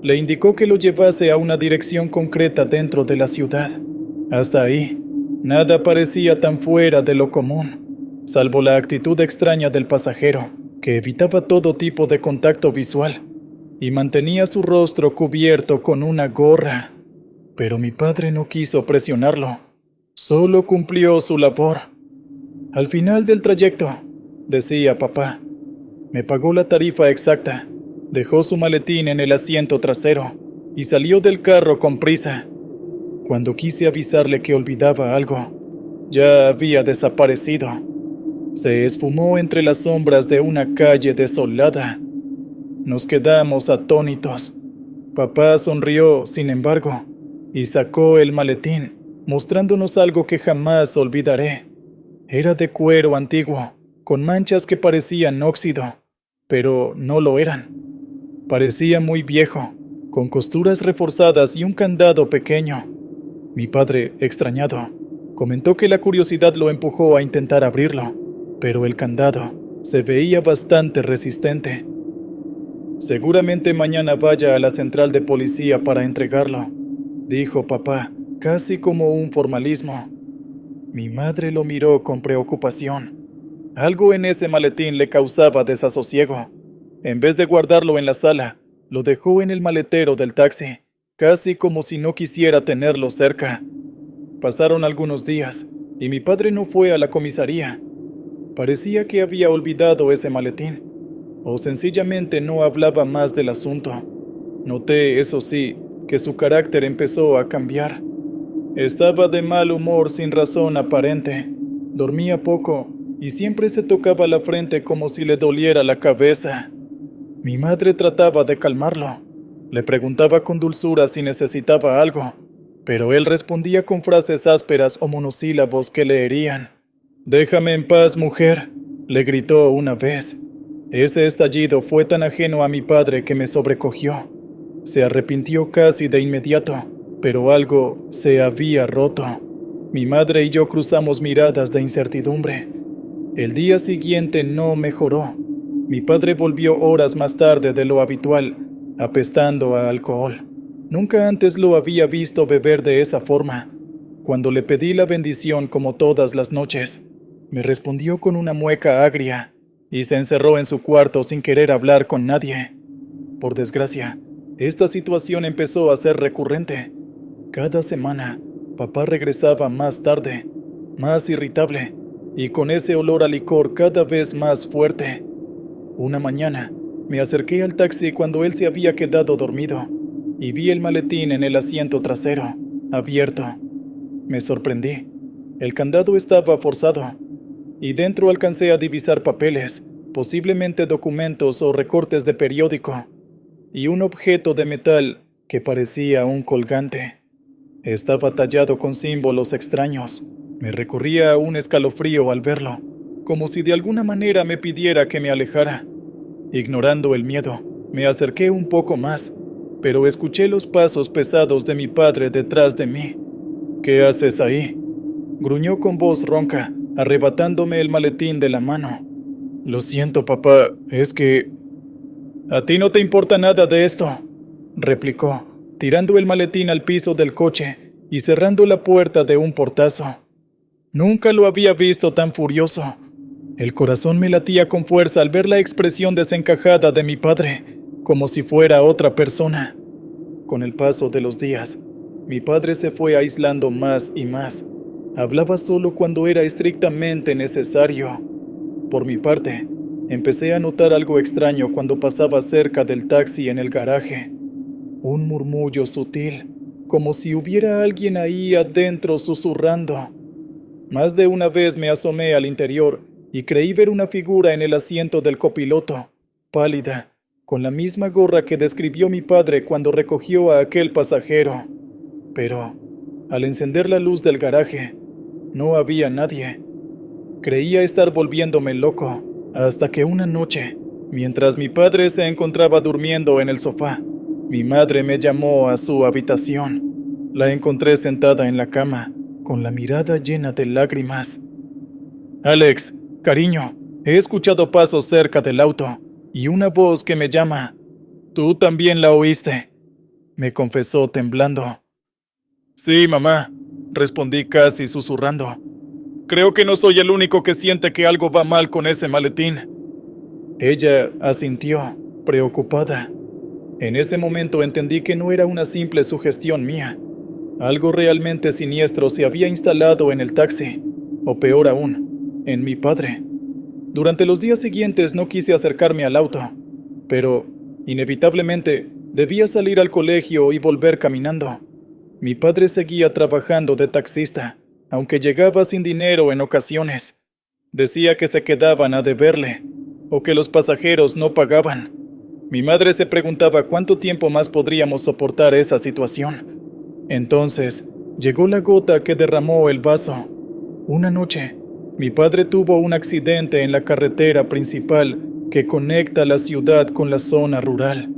[SPEAKER 1] Le indicó que lo llevase a una dirección concreta dentro de la ciudad. Hasta ahí, nada parecía tan fuera de lo común, salvo la actitud extraña del pasajero, que evitaba todo tipo de contacto visual y mantenía su rostro cubierto con una gorra. Pero mi padre no quiso presionarlo, solo cumplió su labor. Al final del trayecto, decía papá, me pagó la tarifa exacta, dejó su maletín en el asiento trasero y salió del carro con prisa. Cuando quise avisarle que olvidaba algo, ya había desaparecido. Se esfumó entre las sombras de una calle desolada. Nos quedamos atónitos. Papá sonrió, sin embargo, y sacó el maletín, mostrándonos algo que jamás olvidaré. Era de cuero antiguo, con manchas que parecían óxido, pero no lo eran. Parecía muy viejo, con costuras reforzadas y un candado pequeño. Mi padre, extrañado, comentó que la curiosidad lo empujó a intentar abrirlo, pero el candado se veía bastante resistente. Seguramente mañana vaya a la central de policía para entregarlo, dijo papá, casi como un formalismo. Mi madre lo miró con preocupación. Algo en ese maletín le causaba desasosiego. En vez de guardarlo en la sala, lo dejó en el maletero del taxi, casi como si no quisiera tenerlo cerca. Pasaron algunos días, y mi padre no fue a la comisaría. Parecía que había olvidado ese maletín, o sencillamente no hablaba más del asunto. Noté, eso sí, que su carácter empezó a cambiar. Estaba de mal humor sin razón aparente. Dormía poco y siempre se tocaba la frente como si le doliera la cabeza. Mi madre trataba de calmarlo. Le preguntaba con dulzura si necesitaba algo, pero él respondía con frases ásperas o monosílabos que le herían. «Déjame en paz, mujer», le gritó una vez. Ese estallido fue tan ajeno a mi padre que me sobrecogió. Se arrepintió casi de inmediato, pero algo se había roto. Mi madre y yo cruzamos miradas de incertidumbre. El día siguiente no mejoró. Mi padre volvió horas más tarde de lo habitual, apestando a alcohol. Nunca antes lo había visto beber de esa forma. Cuando le pedí la bendición como todas las noches, me respondió con una mueca agria y se encerró en su cuarto sin querer hablar con nadie. Por desgracia, esta situación empezó a ser recurrente. Cada semana, papá regresaba más tarde, más irritable, y con ese olor a licor cada vez más fuerte. Una mañana, me acerqué al taxi cuando él se había quedado dormido, y vi el maletín en el asiento trasero, abierto. Me sorprendí. El candado estaba forzado, y dentro alcancé a divisar papeles, posiblemente documentos o recortes de periódico, y un objeto de metal que parecía un colgante. Estaba tallado con símbolos extraños. Me recorría un escalofrío al verlo, como si de alguna manera me pidiera que me alejara. Ignorando el miedo, me acerqué un poco más, pero escuché los pasos pesados de mi padre detrás de mí. «¿Qué haces ahí?», gruñó con voz ronca, arrebatándome el maletín de la mano. «Lo siento, papá, es que...» «A ti no te importa nada de esto», replicó, tirando el maletín al piso del coche y cerrando la puerta de un portazo. Nunca lo había visto tan furioso. El corazón me latía con fuerza al ver la expresión desencajada de mi padre, como si fuera otra persona. Con el paso de los días, mi padre se fue aislando más y más. Hablaba solo cuando era estrictamente necesario. Por mi parte, empecé a notar algo extraño cuando pasaba cerca del taxi en el garaje. Un murmullo sutil, como si hubiera alguien ahí adentro susurrando. Más de una vez me asomé al interior y creí ver una figura en el asiento del copiloto, pálida, con la misma gorra que describió mi padre cuando recogió a aquel pasajero. Pero, al encender la luz del garaje, no había nadie. Creía estar volviéndome loco, hasta que una noche, mientras mi padre se encontraba durmiendo en el sofá, mi madre me llamó a su habitación. La encontré sentada en la cama, con la mirada llena de lágrimas. «Alex, cariño, he escuchado pasos cerca del auto y una voz que me llama. ¿Tú también la oíste?», me confesó temblando. «Sí, mamá», respondí casi susurrando. «Creo que no soy el único que siente que algo va mal con ese maletín». Ella asintió, preocupada. En ese momento entendí que no era una simple sugestión mía. Algo realmente siniestro se había instalado en el taxi, o peor aún, en mi padre. Durante los días siguientes no quise acercarme al auto, pero, inevitablemente, debía salir al colegio y volver caminando. Mi padre seguía trabajando de taxista, aunque llegaba sin dinero en ocasiones. Decía que se quedaban a deberle, o que los pasajeros no pagaban. Mi madre se preguntaba cuánto tiempo más podríamos soportar esa situación. Entonces, llegó la gota que derramó el vaso. Una noche, mi padre tuvo un accidente en la carretera principal que conecta la ciudad con la zona rural.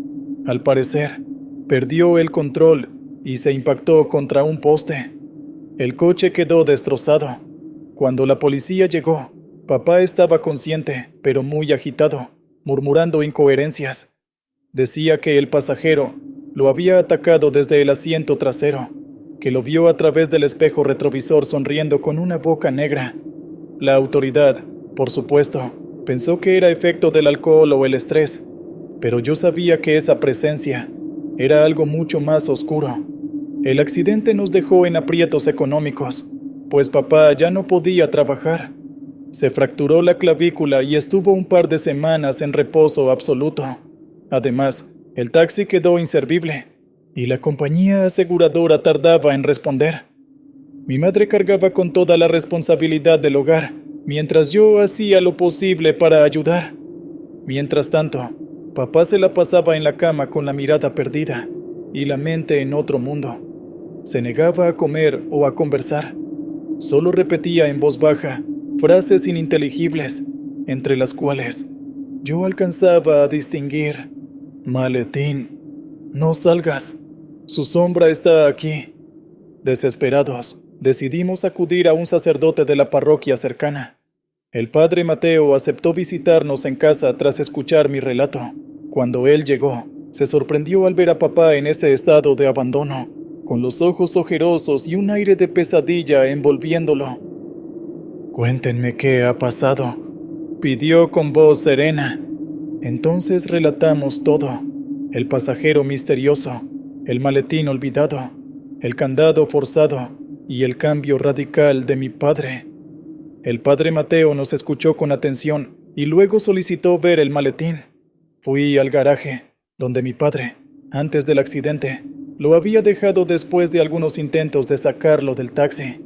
[SPEAKER 1] Al parecer, perdió el control y se impactó contra un poste. El coche quedó destrozado. Cuando la policía llegó, papá estaba consciente, pero muy agitado, murmurando incoherencias. Decía que el pasajero lo había atacado desde el asiento trasero, que lo vio a través del espejo retrovisor sonriendo con una boca negra. La autoridad, por supuesto, pensó que era efecto del alcohol o el estrés, pero yo sabía que esa presencia era algo mucho más oscuro. El accidente nos dejó en aprietos económicos, pues papá ya no podía trabajar. Se fracturó la clavícula y estuvo un par de semanas en reposo absoluto. Además, el taxi quedó inservible y la compañía aseguradora tardaba en responder. Mi madre cargaba con toda la responsabilidad del hogar, mientras yo hacía lo posible para ayudar. Mientras tanto, papá se la pasaba en la cama con la mirada perdida y la mente en otro mundo. Se negaba a comer o a conversar. Solo repetía en voz baja frases ininteligibles, entre las cuales yo alcanzaba a distinguir: «Maletín, no salgas, su sombra está aquí». Desesperados, decidimos acudir a un sacerdote de la parroquia cercana. El padre Mateo aceptó visitarnos en casa tras escuchar mi relato. Cuando él llegó, se sorprendió al ver a papá en ese estado de abandono, con los ojos ojerosos y un aire de pesadilla envolviéndolo. «Cuéntenme qué ha pasado», pidió con voz serena. Entonces relatamos todo: el pasajero misterioso, el maletín olvidado, el candado forzado y el cambio radical de mi padre. El padre Mateo nos escuchó con atención y luego solicitó ver el maletín. Fui al garaje, donde mi padre, antes del accidente, lo había dejado después de algunos intentos de sacarlo del taxi.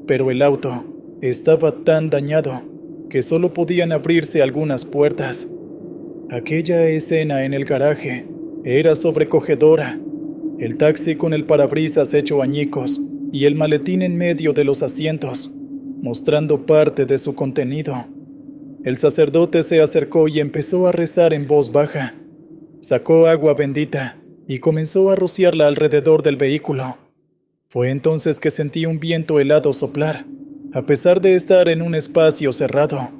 [SPEAKER 1] Pero el auto estaba tan dañado que solo podían abrirse algunas puertas. Aquella escena en el garaje era sobrecogedora. El taxi con el parabrisas hecho añicos y el maletín en medio de los asientos, mostrando parte de su contenido. El sacerdote se acercó y empezó a rezar en voz baja. Sacó agua bendita y comenzó a rociarla alrededor del vehículo. Fue entonces que sentí un viento helado soplar, a pesar de estar en un espacio cerrado.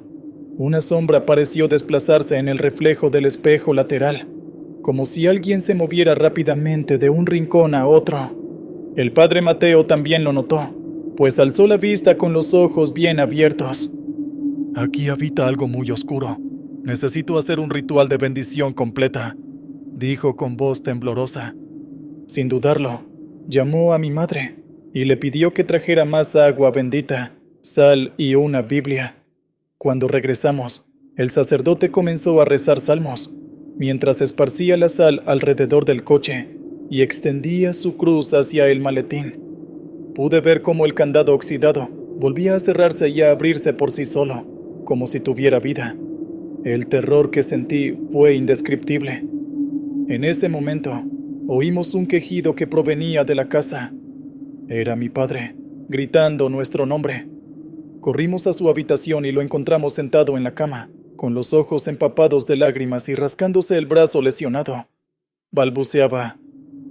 [SPEAKER 1] Una sombra pareció desplazarse en el reflejo del espejo lateral, como si alguien se moviera rápidamente de un rincón a otro. El padre Mateo también lo notó, pues alzó la vista con los ojos bien abiertos. Aquí habita algo muy oscuro. Necesito hacer un ritual de bendición completa, dijo con voz temblorosa. Sin dudarlo, llamó a mi madre y le pidió que trajera más agua bendita, sal y una Biblia. Cuando regresamos, el sacerdote comenzó a rezar salmos, mientras esparcía la sal alrededor del coche y extendía su cruz hacia el maletín. Pude ver cómo el candado oxidado volvía a cerrarse y a abrirse por sí solo, como si tuviera vida. El terror que sentí fue indescriptible. En ese momento, oímos un quejido que provenía de la casa. Era mi padre, gritando nuestro nombre. Corrimos a su habitación y lo encontramos sentado en la cama, con los ojos empapados de lágrimas y rascándose el brazo lesionado. Balbuceaba: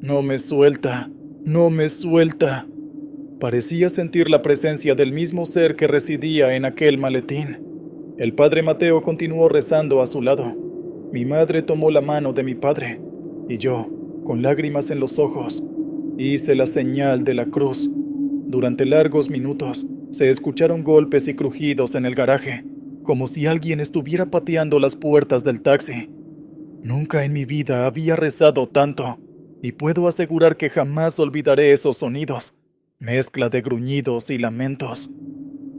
[SPEAKER 1] «No me suelta, no me suelta». Parecía sentir la presencia del mismo ser que residía en aquel maletín. El padre Mateo continuó rezando a su lado. Mi madre tomó la mano de mi padre, y yo, con lágrimas en los ojos, hice la señal de la cruz. Durante largos minutos, se escucharon golpes y crujidos en el garaje, como si alguien estuviera pateando las puertas del taxi. Nunca en mi vida había rezado tanto, y puedo asegurar que jamás olvidaré esos sonidos, mezcla de gruñidos y lamentos.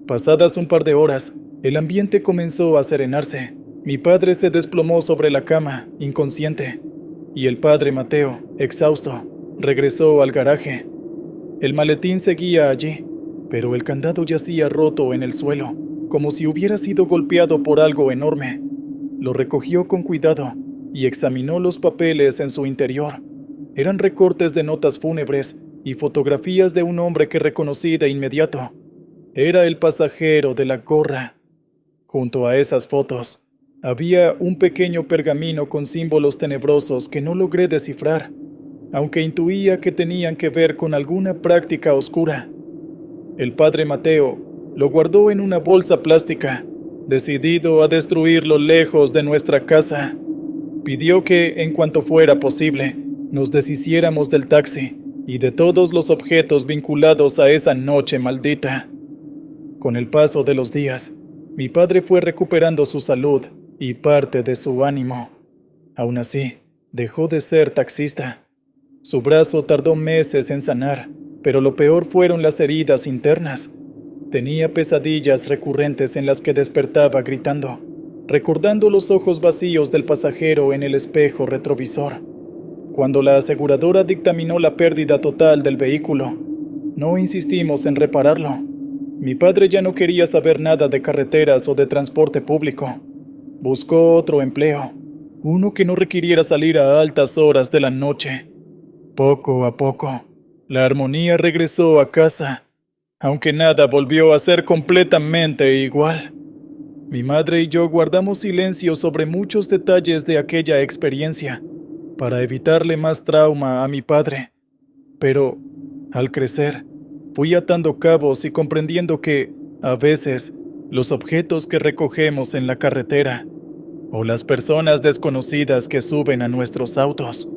[SPEAKER 1] Pasadas un par de horas, el ambiente comenzó a serenarse. Mi padre se desplomó sobre la cama, inconsciente, y el padre Mateo, exhausto, regresó al garaje. El maletín seguía allí, pero el candado yacía roto en el suelo, como si hubiera sido golpeado por algo enorme. Lo recogió con cuidado y examinó los papeles en su interior. Eran recortes de notas fúnebres y fotografías de un hombre que reconocí de inmediato. Era el pasajero de la gorra. Junto a esas fotos, había un pequeño pergamino con símbolos tenebrosos que no logré descifrar, aunque intuía que tenían que ver con alguna práctica oscura. El padre Mateo lo guardó en una bolsa plástica, decidido a destruirlo lejos de nuestra casa. Pidió que, en cuanto fuera posible, nos deshiciéramos del taxi y de todos los objetos vinculados a esa noche maldita. Con el paso de los días, mi padre fue recuperando su salud y parte de su ánimo. Aún así, dejó de ser taxista. Su brazo tardó meses en sanar, pero lo peor fueron las heridas internas. Tenía pesadillas recurrentes en las que despertaba gritando, recordando los ojos vacíos del pasajero en el espejo retrovisor. Cuando la aseguradora dictaminó la pérdida total del vehículo, no insistimos en repararlo. Mi padre ya no quería saber nada de carreteras o de transporte público. Buscó otro empleo, uno que no requiriera salir a altas horas de la noche. Poco a poco, la armonía regresó a casa, aunque nada volvió a ser completamente igual. Mi madre y yo guardamos silencio sobre muchos detalles de aquella experiencia, para evitarle más trauma a mi padre. Pero, al crecer, fui atando cabos y comprendiendo que, a veces, los objetos que recogemos en la carretera, o las personas desconocidas que suben a nuestros autos,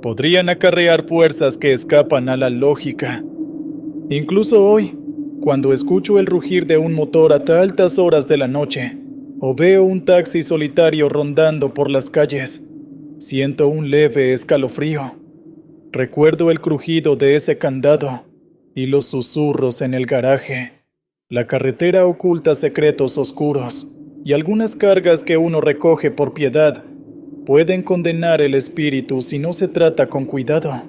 [SPEAKER 1] podrían acarrear fuerzas que escapan a la lógica. Incluso hoy, cuando escucho el rugir de un motor a altas horas de la noche, o veo un taxi solitario rondando por las calles, siento un leve escalofrío. Recuerdo el crujido de ese candado y los susurros en el garaje. La carretera oculta secretos oscuros, y algunas cargas que uno recoge por piedad pueden condenar el espíritu si no se trata con cuidado.